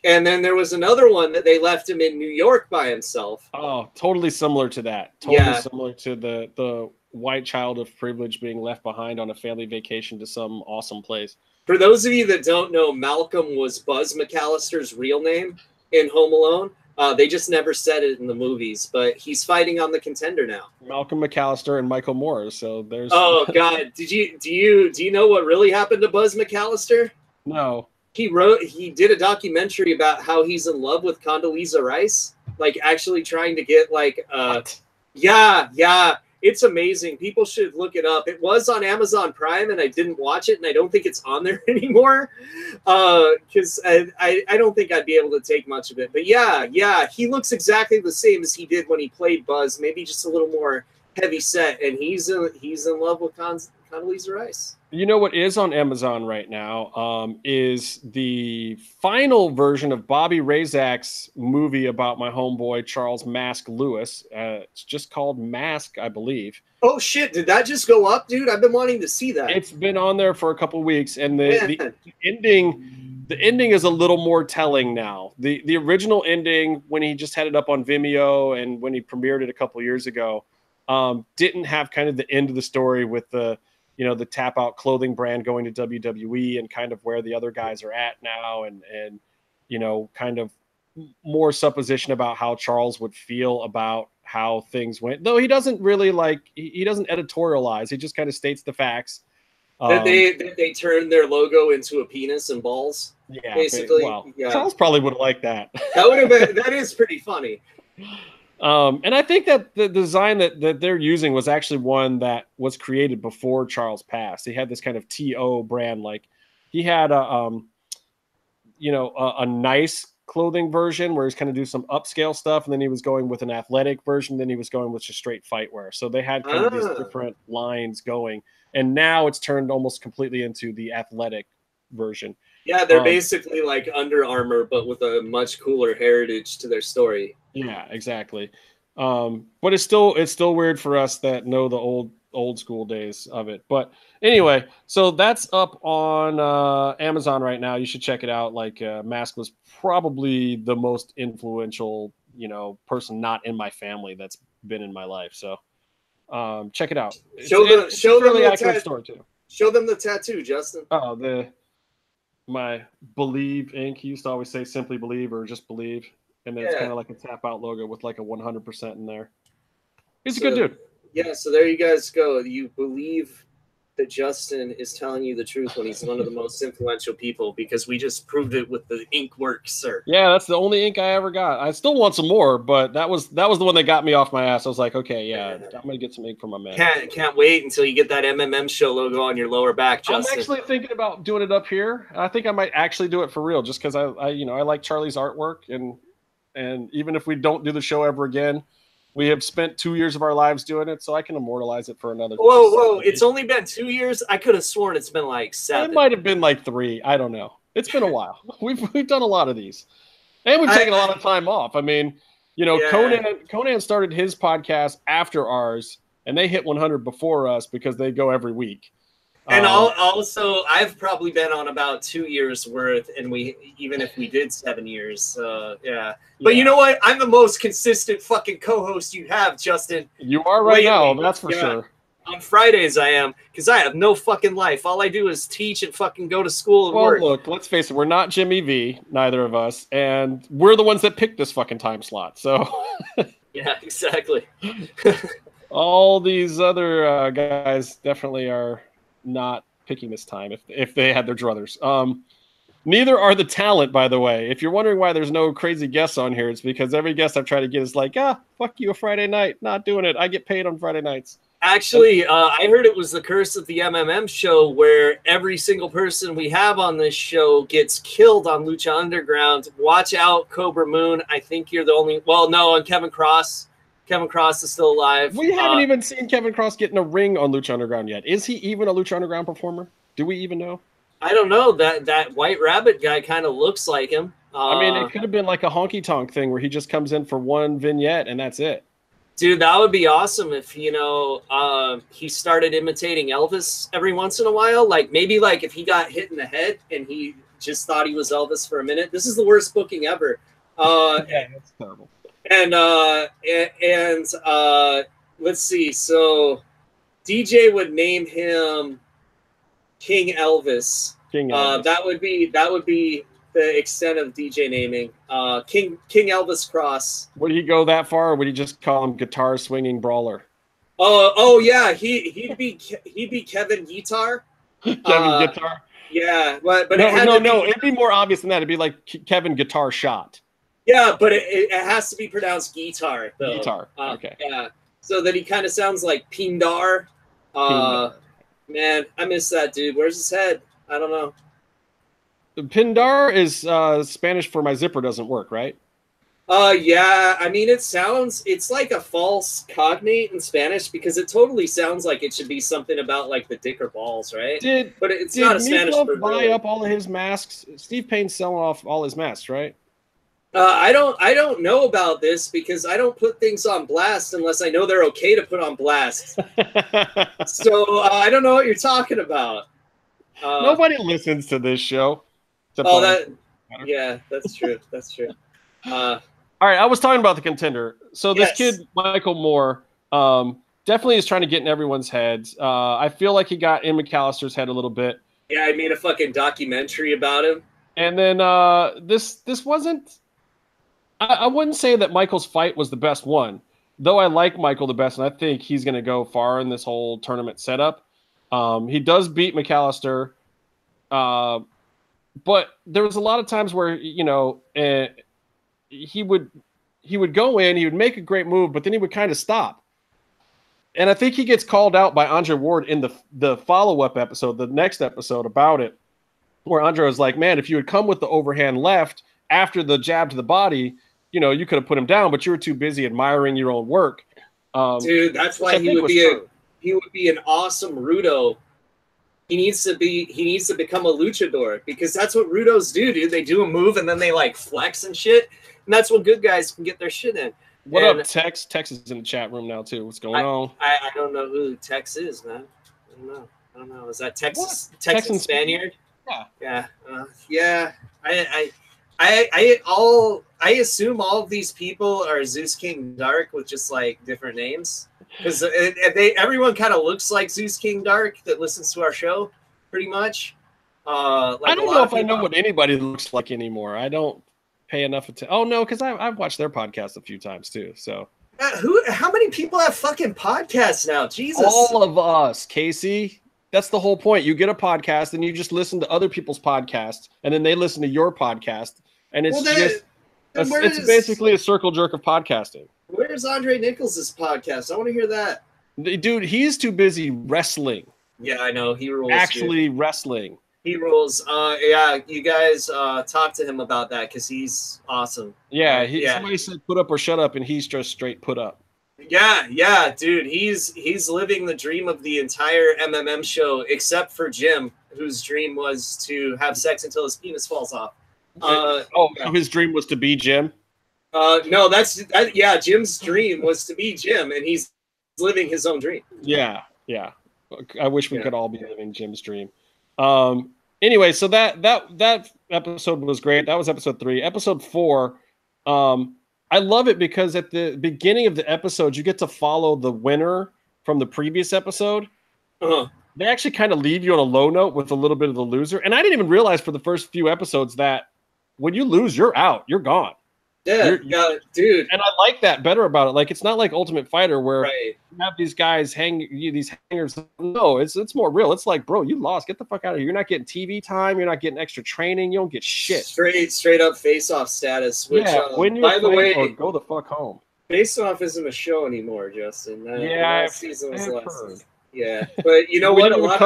And then there was another one that they left him in New York by himself. Oh, totally similar to that. Totally similar to the white child of privilege being left behind on a family vacation to some awesome place. For those of you that don't know, Malcolm was Buzz McAllister's real name in Home Alone. They just never said it in the movies, but he's fighting on the Contender now. Malcolm McAllister and Michael Moore. So there's. Oh God, do you know what really happened to Buzz McAllister? No. He did a documentary about how he's in love with Condoleezza Rice, like actually trying to get like yeah, it's amazing. People should look it up. It was on Amazon Prime and I didn't watch it, and I don't think it's on there anymore because I don't think I'd be able to take much of it. But yeah, he looks exactly the same as he did when he played Buzz, maybe just a little more heavy set, and he's in love with Condoleezza Rice. You know what is on Amazon right now is the final version of Bobby Razak's movie about my homeboy Charles Mask Lewis. It's just called Mask, I believe. Oh shit! Did that just go up, dude? I've been wanting to see that. It's been on there for a couple of weeks, and the ending is a little more telling now. The original ending, when he just had it up on Vimeo and when he premiered it a couple of years ago, didn't have kind of the end of the story with the Tap Out clothing brand going to WWE and kind of where the other guys are at now, and kind of more supposition about how Charles would feel about how things went. Though he doesn't really he doesn't editorialize. He just kind of states the facts. That they turned their logo into a penis and balls. Yeah, basically. Well, yeah. Charles probably would have liked that. That is pretty funny. And I think that the design that they're using was actually one that was created before Charles passed. He had this kind of TO brand. Like he had a nice clothing version where he's kind of do some upscale stuff. And then he was going with an athletic version. Then he was going with just straight fight wear. So they had kind of these different lines going. And now it's turned almost completely into the athletic version. Yeah, they're basically like Under Armour, but with a much cooler heritage to their story. Yeah, exactly. But it's still weird for us that know the old school days of it. But anyway, so that's up on Amazon right now. You should check it out. Like Mask was probably the most influential, person not in my family that's been in my life. So check it out. Show them the accurate story too. Show them the tattoo, Justin. Oh, my Believe ink. He used to always say simply believe or just believe. And then it's kind of like a Tap Out logo with like a 100% in there. He's a good dude. Yeah, so there you guys go. You believe that Justin is telling you the truth when he's one of the most influential people, because we just proved it with the ink work, sir. Yeah, that's the only ink I ever got. I still want some more, but that was the one that got me off my ass. I was like, okay, yeah, I'm going to get some ink from my man. Can't wait until you get that MMMshow logo on your lower back, Justin. I'm actually thinking about doing it up here. I think I might actually do it for real, just because I like Charlie's artwork, and even if we don't do the show ever again, we have spent 2 years of our lives doing it, so I can immortalize it for another. Whoa! It's only been 2 years. I could have sworn it's been like 7. It might have been like 3. I don't know. It's been a while. We've done a lot of these. And we've taken a lot of time off. I mean, you know, Yeah. Conan started his podcast after ours, and they hit 100 before us because they go every week. And also, I've probably been on about 2 years worth, and even if we did 7 years, yeah. But you know what? I'm the most consistent fucking co-host you have, Justin. You are right now, that's for sure. On Fridays, I am, because I have no fucking life. All I do is teach and fucking go to school and work. Well, look, let's face it, we're not Jimmy V, neither of us, and we're the ones that picked this fucking time slot. So, yeah, exactly. All these other guys definitely are not picking this time if they had their druthers. Neither are the talent, by the way. If you're wondering why there's no crazy guests on here, it's because every guest I've tried to get is like, fuck you, a Friday night, not doing it. I get paid on Friday nights. Actually, I heard it was the curse of the MMM show where every single person we have on this show gets killed on Lucha Underground. Watch out, Cobra Moon. I think you're the only... Well, no, and Kevin Cross. Kevin Cross is still alive. We haven't even seen Kevin Cross get in a ring on Lucha Underground yet. Is he even a Lucha Underground performer? Do we even know? I don't know. That White Rabbit guy kind of looks like him. I mean, it could have been like a honky tonk thing where he just comes in for one vignette and that's it. Dude, that would be awesome if, you know, he started imitating Elvis every once in a while. Like, maybe like if he got hit in the head and he just thought he was Elvis for a minute. This is the worst booking ever. Yeah, that's terrible. And let's see. So DJ would name him King Elvis. King Elvis. That would be the extent of DJ naming. King Elvis Cross. Would he go that far, or would he just call him Guitar Swinging Brawler? Oh yeah, he'd be Kevin Guitar. Kevin Guitar. Yeah, but no, it'd be more obvious than that. It'd be like Kevin Guitar Shot. Yeah, but it has to be pronounced guitar, though. Guitar, okay. Yeah, so that he kind of sounds like Pindar. Man, I miss that dude. Where's his head? I don't know. Pindar is Spanish for my zipper doesn't work, right? Yeah. I mean, it's like a false cognate in Spanish because it totally sounds like it should be something about like the dick or balls, right? But it's not a Spanish word. Buy up all of his masks. Steve Payne's selling off all his masks, right? I don't know about this because I don't put things on blast unless I know they're okay to put on blast. So I don't know what you're talking about. Nobody listens to this show. Yeah, that's true. That's true. All right, I was talking about the Contender. So this kid, Michael Moore, definitely is trying to get in everyone's heads. I feel like he got in McAllister's head a little bit. Yeah, I made a fucking documentary about him. And then this wasn't... I wouldn't say that Michael's fight was the best one, though I like Michael the best, and I think he's going to go far in this whole tournament setup. He does beat McAllister, but there was a lot of times where, you know, he would go in, he would make a great move, but then he would kind of stop. And I think he gets called out by Andre Ward in the follow-up episode, the next episode about it, where Andre was like, man, if you had come with the overhand left after the jab to the body, you know, you could have put him down, but you were too busy admiring your own work. Dude, that's why he would be an awesome Rudo. He needs to become a luchador because that's what Rudos do, dude. They do a move and then they like flex and shit. And that's what good guys can get their shit in. What up, Tex? Tex is in the chat room now too. What's going on? I don't know who Tex is, man. I don't know. Is that Texan Spaniard? Yeah. Yeah. I assume all of these people are Zeus King Dark with just like different names because everyone kind of looks like Zeus King Dark that listens to our show, pretty much. I don't know if I know what anybody looks like anymore. I don't pay enough attention. Oh no, because I've watched their podcast a few times too. So how many people have fucking podcasts now? Jesus, all of us, Casey. That's the whole point. You get a podcast and you just listen to other people's podcasts, and then they listen to your podcast, and it's it's basically a circle jerk of podcasting. Where's Andre Nichols' podcast? I want to hear that. Dude, he's too busy wrestling. Yeah, I know. He rules. Actually wrestling. He rules. Yeah, you guys talk to him about that because he's awesome. Yeah, somebody said put up or shut up, and he's just straight put up. Yeah, dude. He's living the dream of the entire MMM show, except for Jim, whose dream was to have sex until his penis falls off. So his dream was to be Jim? No, yeah, Jim's dream was to be Jim, and he's living his own dream. Yeah. I wish we could all be living Jim's dream. Anyway, so that episode was great. That was episode 3. Episode 4, I love it because at the beginning of the episode, you get to follow the winner from the previous episode. They actually kind of leave you on a low note with a little bit of the loser. And I didn't even realize for the first few episodes that when you lose, you're out. You're gone. Yeah, dude. And I like that better about it. Like, it's not like Ultimate Fighter where you have these guys these hangers. No, it's more real. It's like, bro, you lost. Get the fuck out of here. You're not getting TV time. You're not getting extra training. You don't get shit. Straight up face-off status. Which, when you're by the way, go the fuck home. Face-off isn't a show anymore, Justin. Last season was last season. Yeah, but you know what? A lot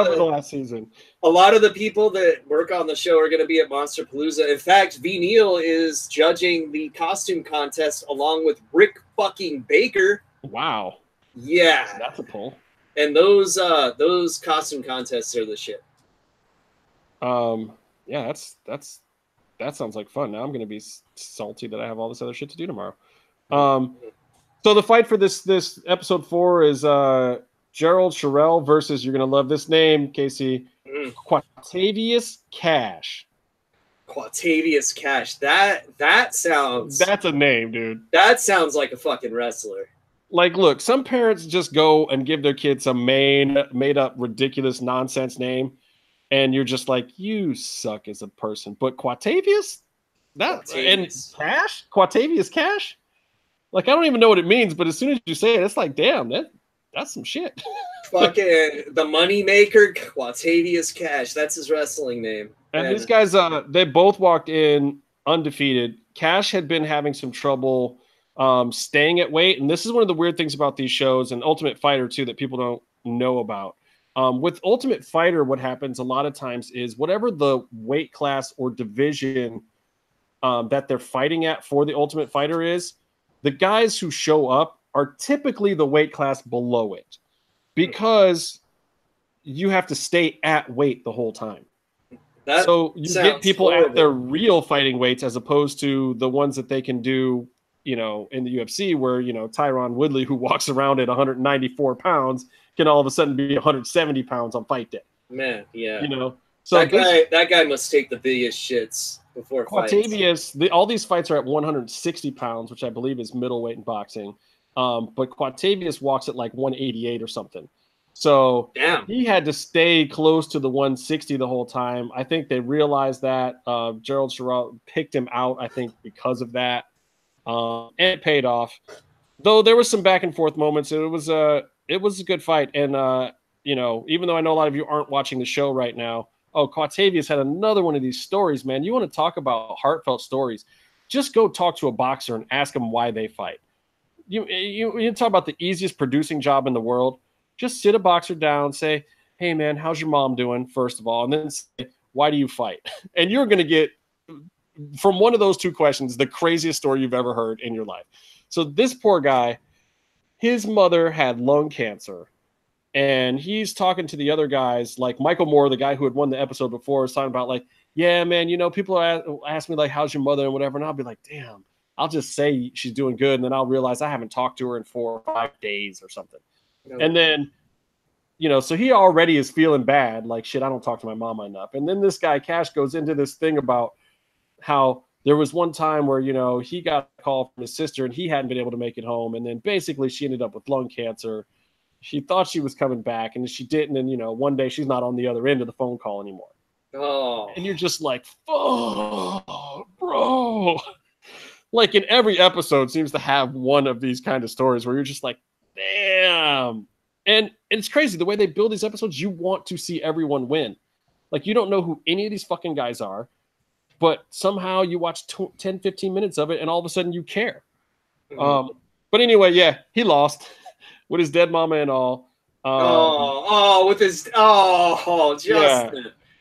of the people that work on the show are going to be at Monsterpalooza. In fact, V. Neal is judging the costume contest along with Rick fucking Baker. Wow. Yeah, that's a pull. And those costume contests are the shit. Yeah, that sounds like fun. Now I'm going to be salty that I have all this other shit to do tomorrow. So the fight for this episode 4 is Gerald Sherrill versus, you're going to love this name, Casey, Quatavius Cash. Quatavius Cash. That sounds... That's a name, dude. That sounds like a fucking wrestler. Like, look, some parents just go and give their kids some made-up, ridiculous nonsense name, and you're just like, you suck as a person. But Quatavius? And Cash? Quatavius Cash? Like, I don't even know what it means, but as soon as you say it, it's like, damn, that's some shit. Fucking the money maker, Quatavius Cash. That's his wrestling name. And these guys, they both walked in undefeated. Cash had been having some trouble staying at weight. And this is one of the weird things about these shows, and Ultimate Fighter too, that people don't know about. With Ultimate Fighter, what happens a lot of times is whatever the weight class or division that they're fighting at for the Ultimate Fighter is, the guys who show up are typically the weight class below it because you have to stay at weight the whole time. So you get people at their real fighting weights as opposed to the ones that they can do, in the UFC where, Tyron Woodley, who walks around at 194 pounds, can all of a sudden be 170 pounds on fight day. Man, yeah. So that guy must take the biggest shits before Quatavius, all these fights are at 160 pounds, which I believe is middleweight in boxing. But Quatavius walks at like 188 or something. So he had to stay close to the 160 the whole time. I think they realized that. Gerald Sherrill picked him out, I think, because of that. And it paid off. Though there was some back and forth moments. It was a good fight. And, even though I know a lot of you aren't watching the show right now, Quatavius had another one of these stories, man. You want to talk about heartfelt stories. Just go talk to a boxer and ask them why they fight. You talk about the easiest producing job in the world. Just sit a boxer down, say, hey, man, how's your mom doing, first of all? And then say, why do you fight? And you're going to get, from one of those two questions, the craziest story you've ever heard in your life. So this poor guy, his mother had lung cancer. And he's talking to the other guys, like Michael Moore, the guy who had won the episode before, was talking about like, yeah, man, people ask me like, how's your mother and whatever. And I'll be like, damn, I'll just say she's doing good. And then I'll realize I haven't talked to her in 4 or 5 days or something. And then, so he already is feeling bad. Like, shit, I don't talk to my mama enough. And then this guy, Cash, goes into this thing about how there was one time where, he got a call from his sister and he hadn't been able to make it home. And then basically she ended up with lung cancer. She thought she was coming back and she didn't. And, one day she's not on the other end of the phone call anymore. Oh. And you're just like, oh, bro. Like in every episode seems to have one of these kind of stories where you're just like, damn. And it's crazy the way they build these episodes. You want to see everyone win. Like, you don't know who any of these fucking guys are, but somehow you watch 10, 15 minutes of it and all of a sudden you care. Mm-hmm. But anyway, yeah, he lost with his dead mama and all. Justin. Yeah.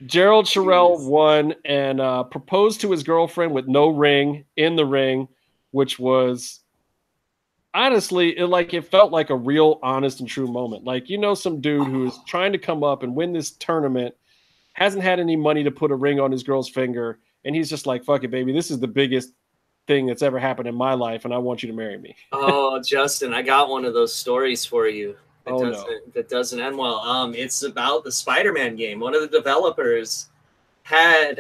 Gerald Sherrill won and proposed to his girlfriend with no ring in the ring, which was honestly, it felt like a real honest and true moment. Like, some dude who is trying to come up and win this tournament, hasn't had any money to put a ring on his girl's finger, and he's just like, fuck it, baby, this is the biggest thing that's ever happened in my life, and I want you to marry me. Oh, Justin, I got one of those stories for you. That doesn't end well. It's about the Spider-Man game. One of the developers had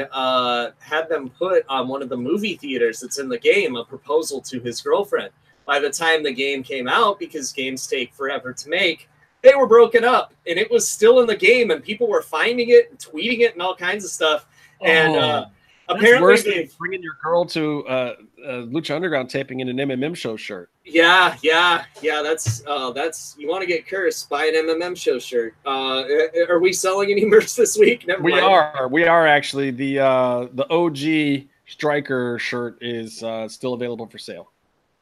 them put on one of the movie theaters that's in the game a proposal to his girlfriend. By the time the game came out, because games take forever to make, they were broken up, and it was still in the game, and people were finding it and tweeting it and all kinds of stuff. And apparently, they bringing your girl to Lucha Underground taping in an MMMshow shirt. Yeah. That's you want to get cursed, buy an MMMshow shirt. Are we selling any merch this week? Never mind. We are actually. The OG Striker shirt is still available for sale.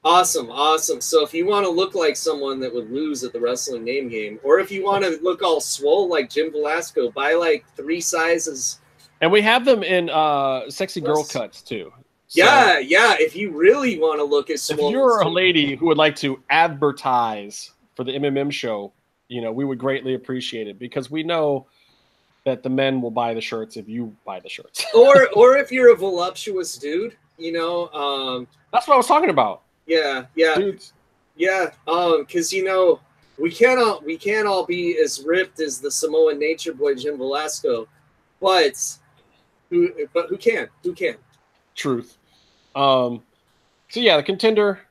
Awesome. So if you want to look like someone that would lose at the wrestling name game, or if you want to look all swole like Jim Velasco, buy like 3 sizes. And we have them in sexy girl cuts too. So yeah. If you really want to look as swole, if you're a lady who would like to advertise for the MMMshow, we would greatly appreciate it, because we know that the men will buy the shirts if you buy the shirts. or if you're a voluptuous dude, that's what I was talking about. Yeah. Dudes. Yeah. Because we can't all be as ripped as the Samoan nature boy Jim Velasco, but who can? Truth. So yeah, the Contender,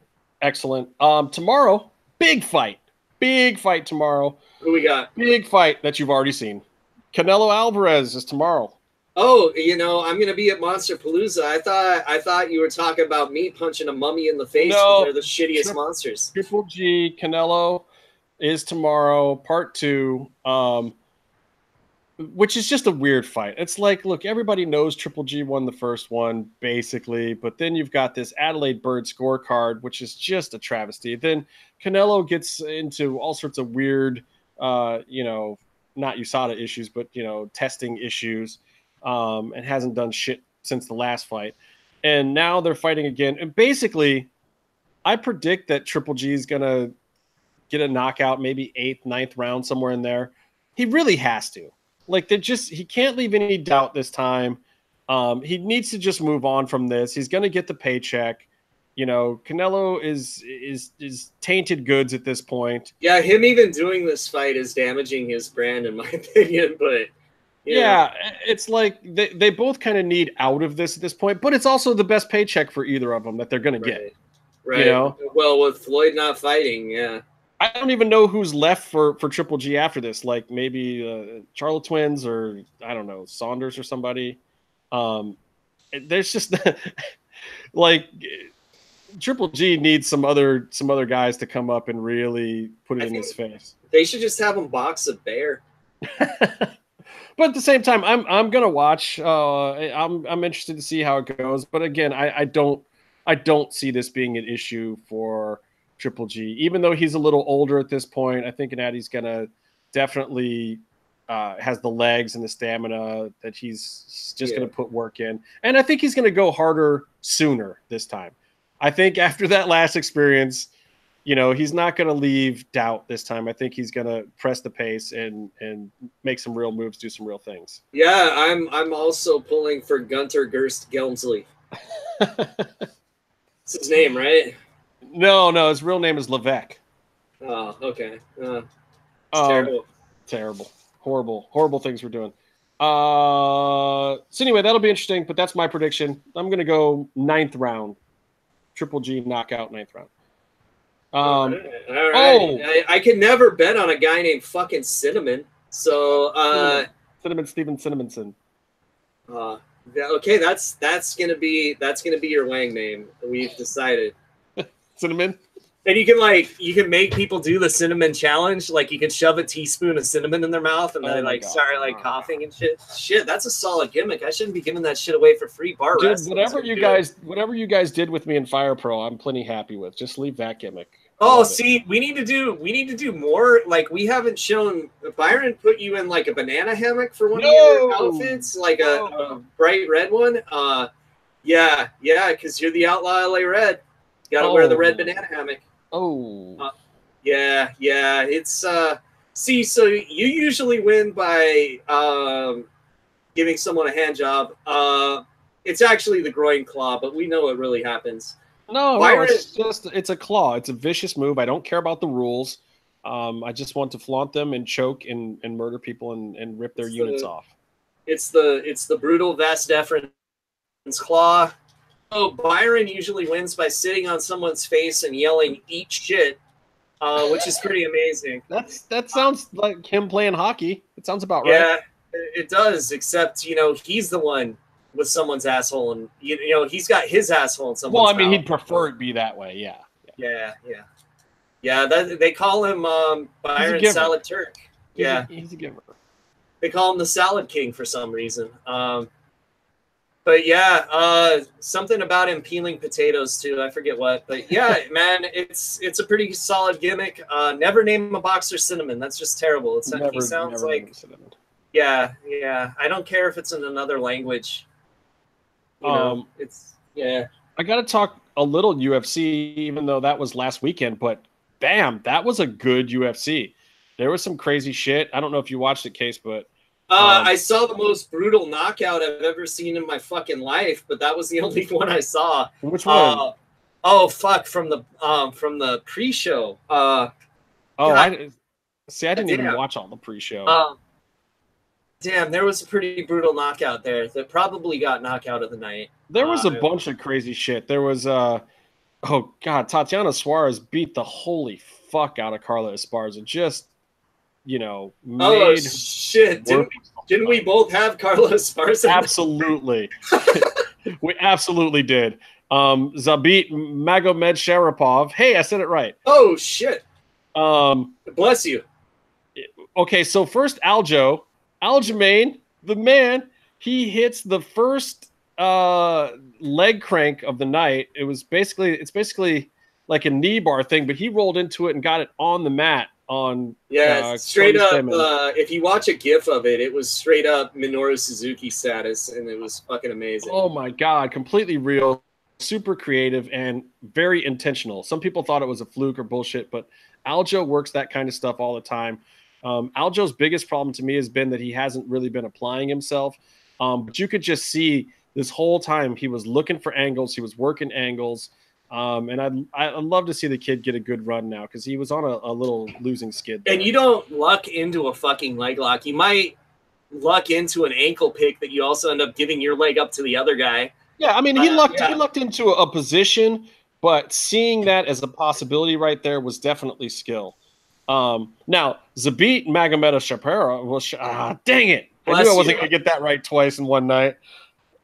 excellent. Tomorrow, big fight tomorrow. Who we got? Big fight that you've already seen. Canelo Alvarez is tomorrow. Oh, I'm gonna be at Monster Palooza. I thought you were talking about me punching a mummy in the face. No, they're the shittiest monsters. Triple G Canelo is tomorrow, part 2. Which is just a weird fight. It's like, look, everybody knows Triple G won the first one, basically, but then you've got this Adelaide Bird scorecard, which is just a travesty. Then Canelo gets into all sorts of weird, not USADA issues, but, testing issues, and hasn't done shit since the last fight. And now they're fighting again. And basically, I predict that Triple G is going to get a knockout, maybe 8th, 9th round, somewhere in there. He really has to. Like, he can't leave any doubt this time. He needs to just move on from this. He's going to get the paycheck. Canelo is tainted goods at this point. Yeah, him even doing this fight is damaging his brand, in my opinion. But yeah, it's like they both kind of need out of this at this point. But it's also the best paycheck for either of them that they're going to get. Right. Well, with Floyd not fighting, yeah. I don't even know who's left for Triple G after this. Like maybe Charlotte Twins, or I don't know, Saunders or somebody. There's just like Triple G needs some other guys to come up and really put it in his face. They should just have him box a bear. But at the same time, I'm gonna watch. I'm interested to see how it goes. But again, I don't see this being an issue for Triple G, even though he's a little older at this point. I think Natty's gonna definitely has the legs and the stamina that he's just gonna put work in, and I think he's gonna go harder sooner this time. I think after that last experience, he's not gonna leave doubt this time. I think he's gonna press the pace and make some real moves, do some real things. Yeah, I'm also pulling for Gunter Gerst Gelmsley. That's his name, right? No, his real name is Levesque. Oh, okay. Terrible. Horrible things we're doing. So anyway, that'll be interesting, but that's my prediction. I'm going to go 9th round. Triple G knockout 9th round. All right. I can never bet on a guy named fucking Cinnamon. So Cinnamon Steven Cinnamonson. Okay, that's gonna be your Wang name. We've decided. Cinnamon. And you can make people do the cinnamon challenge. Like you can shove a teaspoon of cinnamon in their mouth and then start coughing and shit. Shit, that's a solid gimmick. I shouldn't be giving that shit away for free. Bar wrestling. Whatever you guys did with me in Fire Pro, I'm plenty happy with. Just leave that gimmick. Oh, see, we need to do more. Like we haven't shown. Byron put you in like a banana hammock for one of your outfits, like a bright red one. Yeah, because you're the outlaw LA Red. You gotta wear the red banana hammock. Yeah. It's see, so you usually win by giving someone a hand job. It's actually the groin claw, but we know what really happens. No, it's a claw. It's a vicious move. I don't care about the rules. I just want to flaunt them and choke and murder people and rip their units off. It's the brutal vas deferens claw. Oh, Byron usually wins by sitting on someone's face and yelling "eat shit," which is pretty amazing. That sounds like him playing hockey. It sounds about right. Yeah, it does. Except he's the one with someone's asshole, and he's got his asshole in someone's. Well, I mean, mouth. he'd prefer it be that way. Yeah. They call him Byron Salad Turk. He's a giver. They call him the Salad King for some reason. But yeah, something about him peeling potatoes too. I forget what. But yeah, man, it's a pretty solid gimmick. Never name a boxer Cinnamon. That's just terrible. He sounds like Cinnamon. Yeah. I don't care if it's in another language. I got to talk a little UFC, even though that was last weekend. But bam, that was a good UFC. There was some crazy shit. I don't know if you watched it, Case, but I saw the most brutal knockout I've ever seen in my fucking life, but that was the only one I saw. Which one? From the pre-show. I didn't even watch all the pre-show. Damn, there was a pretty brutal knockout there that probably got knockout of the night. There was a bunch of crazy shit. There was Tatiana Suarez beat the holy fuck out of Carla Esparza. Just made shit! Didn't we both have Carla Esparza? Absolutely, we absolutely did. Zabit Magomed Sharapov. Hey, I said it right. Oh shit! Bless you. Okay, so first Aljamain, the man, he hits the first leg crank of the night. It's basically like a knee bar thing, but he rolled into it and got it on the mat. Straight up. If you watch a GIF of it, it was straight up Minoru Suzuki status, and it was fucking amazing. Oh my god, completely real, super creative, and very intentional. Some people thought it was a fluke or bullshit, but Aljo works that kind of stuff all the time. Aljo's biggest problem to me has been that he hasn't really been applying himself. But you could just see this whole time he was looking for angles, he was working angles. And I'd love to see the kid get a good run now because he was on a little losing skid there. And you don't luck into a fucking leg lock. You might luck into an ankle pick that you also end up giving your leg up to the other guy. Yeah, I mean, he lucked into a position, but seeing that as a possibility right there was definitely skill. Now, Zabit Magomed Sharapov was dang it. I knew I wasn't going to get that right twice in one night.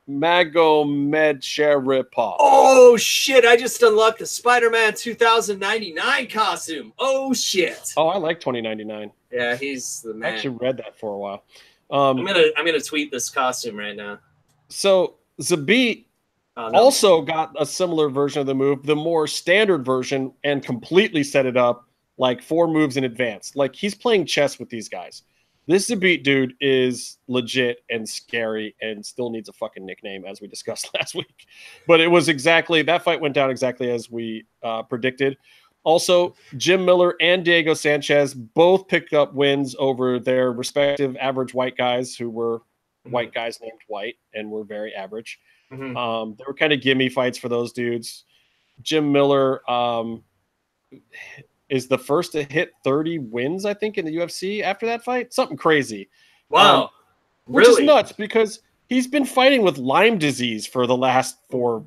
Magomed Sharapov. Oh shit! I just unlocked the Spider-Man 2099 costume. Oh shit! Oh, I like 2099. Yeah, he's the man. I actually read that for a while. I'm gonna tweet this costume right now. So Zabit also got a similar version of the move, the more standard version, and completely set it up like 4 moves in advance. Like he's playing chess with these guys. This Zabit dude is legit and scary and still needs a fucking nickname, as we discussed last week. But it was that fight went down exactly as we predicted. Also, Jim Miller and Diego Sanchez both picked up wins over their respective average white guys who were white guys named White and were very average. Mm-hmm. They were kind of gimme fights for those dudes. Jim Miller is the first to hit 30 wins, I think, in the UFC after that fight. Something crazy. Wow. Which is nuts because he's been fighting with Lyme disease for the last 4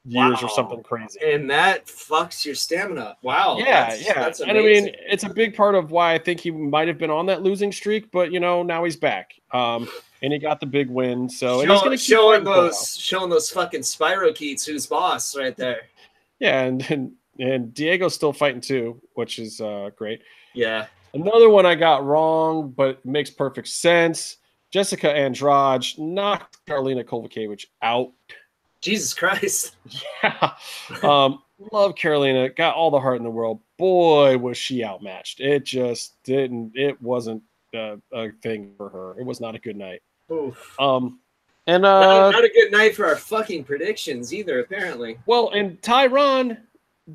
years or something crazy. And that fucks your stamina. Wow. Yeah, that's and I mean, it's a big part of why I think he might have been on that losing streak, but now he's back. And he got the big win. So and he's gonna keep showing those fucking spirochetes who's boss right there. Yeah, and Diego's still fighting too, which is great. Yeah. Another one I got wrong, but it makes perfect sense. Jessica Andrade knocked Karolina Kowalkiewicz out. Jesus Christ. Yeah. Love Karolina. Got all the heart in the world. Boy, was she outmatched. It just didn't. It wasn't a thing for her. It was not a good night. Oof. And not a good night for our fucking predictions either, apparently. Well, and Tyron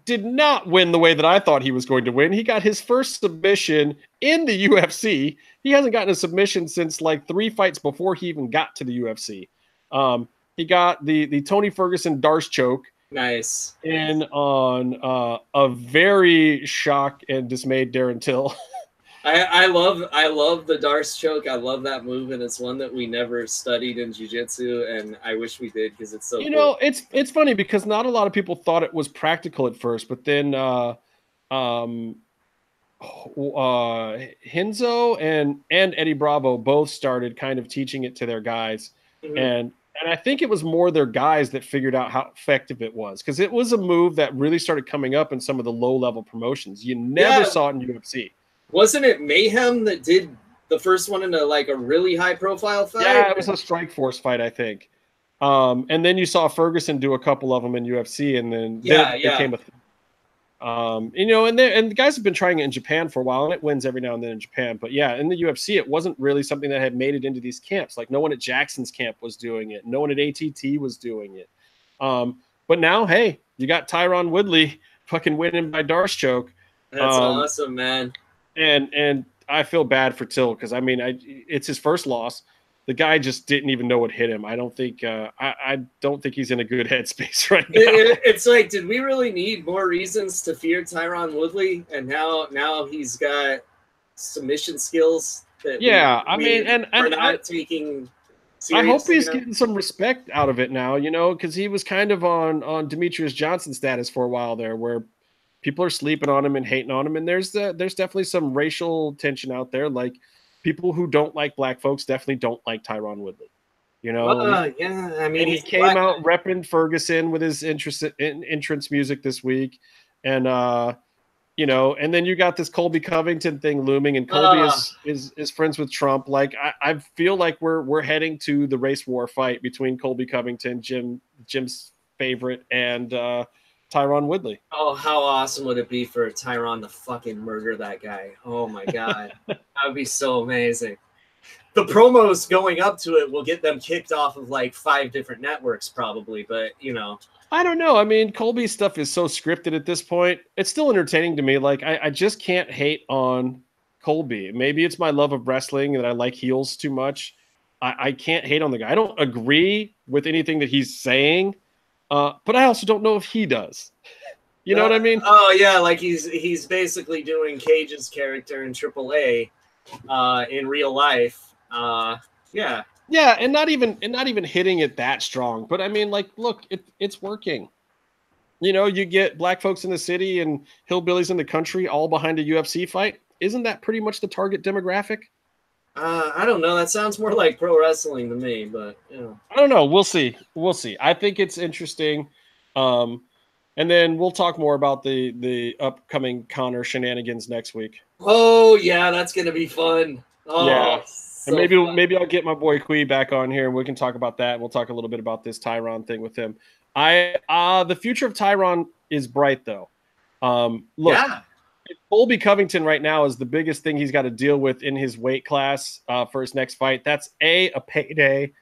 did not win the way that I thought he was going to win. He got his first submission in the UFC. He hasn't gotten a submission since like 3 fights before he even got to the UFC. He got the Tony Ferguson Darce choke. Nice. And on a very shocked and dismayed Darren Till. I love the Darce choke. I love that move, and it's one that we never studied in jiu-jitsu, and I wish we did because it's so cool. Know, it's funny because not a lot of people thought it was practical at first, but then Hinzo and Eddie Bravo both started kind of teaching it to their guys. Mm-hmm. And I think it was more their guys that figured out how effective it was, because it was a move that really started coming up in some of the low-level promotions. You never saw it in UFC. Wasn't it Mayhem that did the first one in a really high-profile fight? Yeah, it was a Strikeforce fight, I think. And then you saw Ferguson do a couple of them in UFC, and then it became a and the guys have been trying it in Japan for a while, and it wins every now and then in Japan. But yeah, in the UFC, it wasn't really something that had made it into these camps. Like no one at Jackson's camp was doing it. No one at ATT was doing it. But now, hey, you got Tyron Woodley fucking winning by Darce choke. That's awesome, man. And I feel bad for Till because it's his first loss. The guy just didn't even know what hit him. I don't think I don't think he's in a good headspace right now. It's like, did we really need more reasons to fear Tyron Woodley? And now he's got submission skills that we're not taking serious. I hope he's getting some respect out of it now, because he was kind of on Demetrius Johnson status for a while there, where people are sleeping on him and hating on him, and there's definitely some racial tension out there. Like people who don't like black folks definitely don't like Tyron Woodley. And he came out repping Ferguson with his entrance music this week, and and then you got this Colby Covington thing looming, and Colby is friends with Trump. Like I feel like we're heading to the race war fight between Colby Covington, Jim's favorite, and Tyron Woodley. Oh, how awesome would it be for Tyron to fucking murder that guy? Oh my god, that would be so amazing. The promos going up to it will get them kicked off of like 5 different networks probably, but I don't know. I mean, Colby's stuff is so scripted at this point. It's still entertaining to me. Like I just can't hate on Colby. Maybe it's my love of wrestling that I like heels too much. I can't hate on the guy. I don't agree with anything that he's saying. But I also don't know if he does. You know what I mean? Oh yeah, like he's basically doing Cage's character in AAA in real life. Yeah, and not even hitting it that strong. But I mean, like, look, it's working. You get black folks in the city and hillbillies in the country all behind a UFC fight. Isn't that pretty much the target demographic? I don't know. That sounds more like pro wrestling to me, but I don't know. We'll see. I think it's interesting. And then we'll talk more about the upcoming Connor shenanigans next week. Oh yeah, that's gonna be fun. Oh, yeah. So and maybe I'll get my boy Kui back on here and we can talk about that. And we'll talk a little bit about this Tyron thing with him. The future of Tyron is bright though. Colby Covington right now is the biggest thing he's got to deal with in his weight class for his next fight. That's a payday.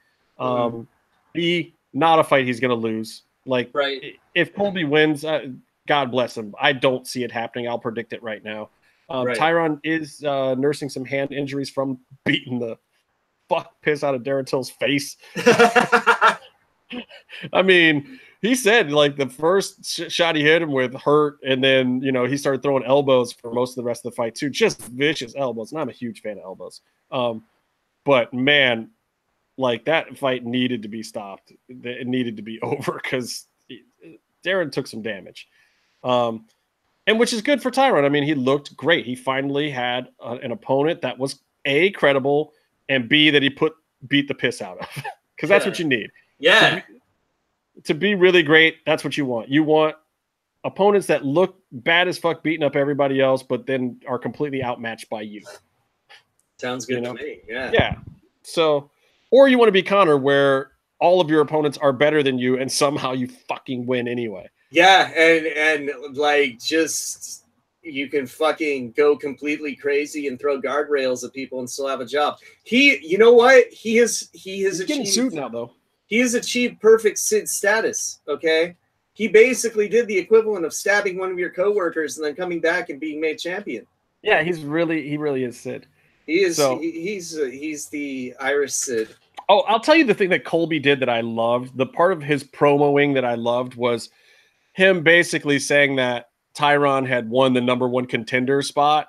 B, not a fight he's going to lose. Like, if Colby wins, God bless him. I don't see it happening. I'll predict it right now. Tyron is nursing some hand injuries from beating the piss out of Darren Till's face. I mean, he said like the first shot he hit him with hurt, and then he started throwing elbows for most of the rest of the fight too, just vicious elbows. And I'm a huge fan of elbows, but man, like that fight needed to be stopped. It needed to be over because Darren took some damage, and which is good for Tyron. I mean, he looked great. He finally had an opponent that was A, credible, and B, that he beat the piss out of, because that's what you need. Yeah. To be really great, that's what you want. You want opponents that look bad as fuck beating up everybody else, but then are completely outmatched by you. Sounds good to me. Yeah. Yeah. So, or you want to be Connor, where all of your opponents are better than you, and somehow you fucking win anyway. Yeah, and like just you can fucking go completely crazy and throw guardrails at people and still have a job. You know what? He has getting sued now though. He has achieved perfect Sid status, okay? He basically did the equivalent of stabbing one of your coworkers and then coming back and being made champion. Yeah, he really is Sid. He is. So, he's the Irish Sid. Oh, I'll tell you the thing that Colby did that I loved. The part of his promoing that I loved was him basically saying that Tyron had won the #1 contender spot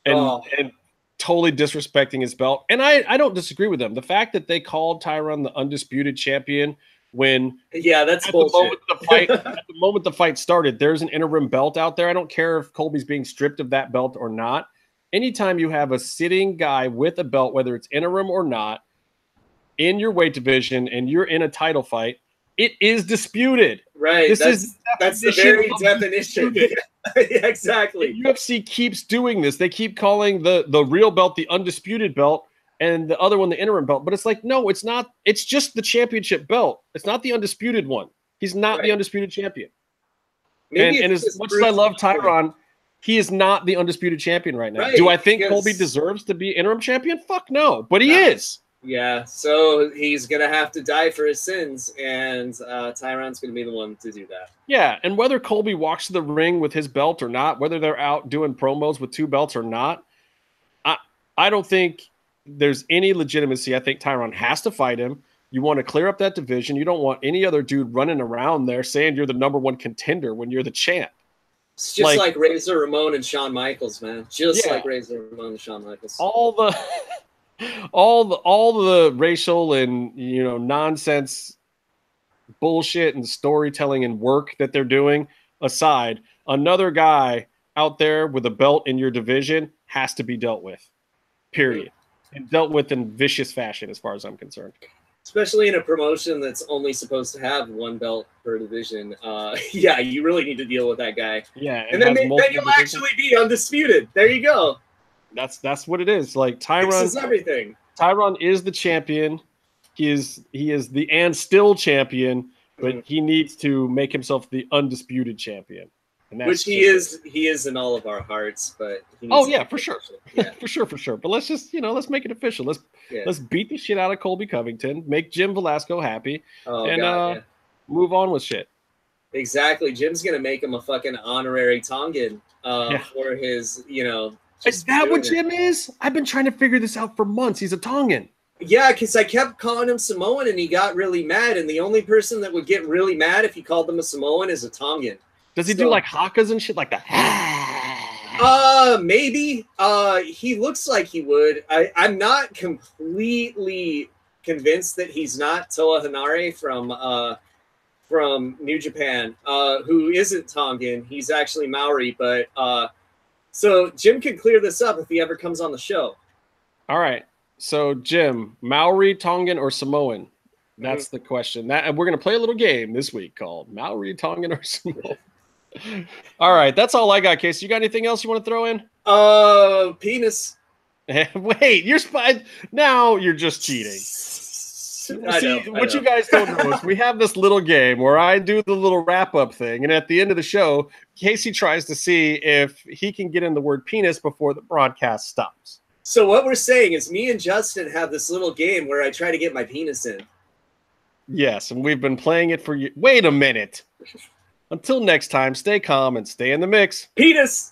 and totally disrespecting his belt. And I don't disagree with them. The fact that they called Tyron the undisputed champion when that's bullshit. At the moment the fight started, there's an interim belt out there. I don't care if Colby's being stripped of that belt or not. Anytime you have a sitting guy with a belt, whether it's interim or not, in your weight division and you're in a title fight, it is disputed. Right. That's the very definition. Exactly. The UFC keeps doing this. They keep calling the real belt the undisputed belt and the other one the interim belt. But it's like, no, it's not. It's just the championship belt. It's not the undisputed one. He's not the undisputed champion. And as much as I love Tyron, he is not the undisputed champion right now. Do I think Colby deserves to be interim champion? Fuck no. But he is. Yeah, so he's going to have to die for his sins, and Tyron's going to be the one to do that. Yeah, and whether Colby walks to the ring with his belt or not, whether they're out doing promos with 2 belts or not, I don't think there's any legitimacy. I think Tyron has to fight him. You want to clear up that division. You don't want any other dude running around there saying you're the #1 contender when you're the champ. It's just like Razor Ramon and Shawn Michaels, man. Just like Razor Ramon and Shawn Michaels. All the racial and nonsense bullshit and storytelling and work that they're doing aside, another guy out there with a belt in your division has to be dealt with. Period. And dealt with in vicious fashion as far as I'm concerned. Especially in a promotion that's only supposed to have 1 belt per division. You really need to deal with that guy. Yeah. And then you'll actually be undisputed. There you go. That's what it is. Like Tyron is everything. Tyron is the champion. He is the and still champion, but he needs to make himself the undisputed champion. And that's he is in all of our hearts, but for sure. Yeah. for sure. But let's just, let's make it official. Let's beat the shit out of Colby Covington, make Jim Velasco happy, move on with shit. Exactly. Jim's gonna make him a fucking honorary Tongan for his, Is that what Jim is? I've been trying to figure this out for months. He's a Tongan. Yeah, because I kept calling him Samoan, and he got really mad. And the only person that would get really mad if you called them a Samoan is a Tongan. Does he do like hakas and shit like that? Maybe. He looks like he would. I'm not completely convinced that he's not Toa Hanare from New Japan, who isn't Tongan. He's actually Maori, but so Jim can clear this up if he ever comes on the show. All right. So Jim, Maori, Tongan, or Samoan? That's the question. And we're gonna play a little game this week called Maori, Tongan, or Samoan. All right, that's all I got, Casey. You got anything else you want to throw in? Penis. Wait, now you're just cheating. What you guys don't know is we have this little game where I do the little wrap-up thing, and at the end of the show, Casey tries to see if he can get in the word penis before the broadcast stops. So what we're saying is me and Justin have this little game where I try to get my penis in. Yes, and we've been playing it for you. Wait a minute. Until next time, stay calm and stay in the mix. Penis!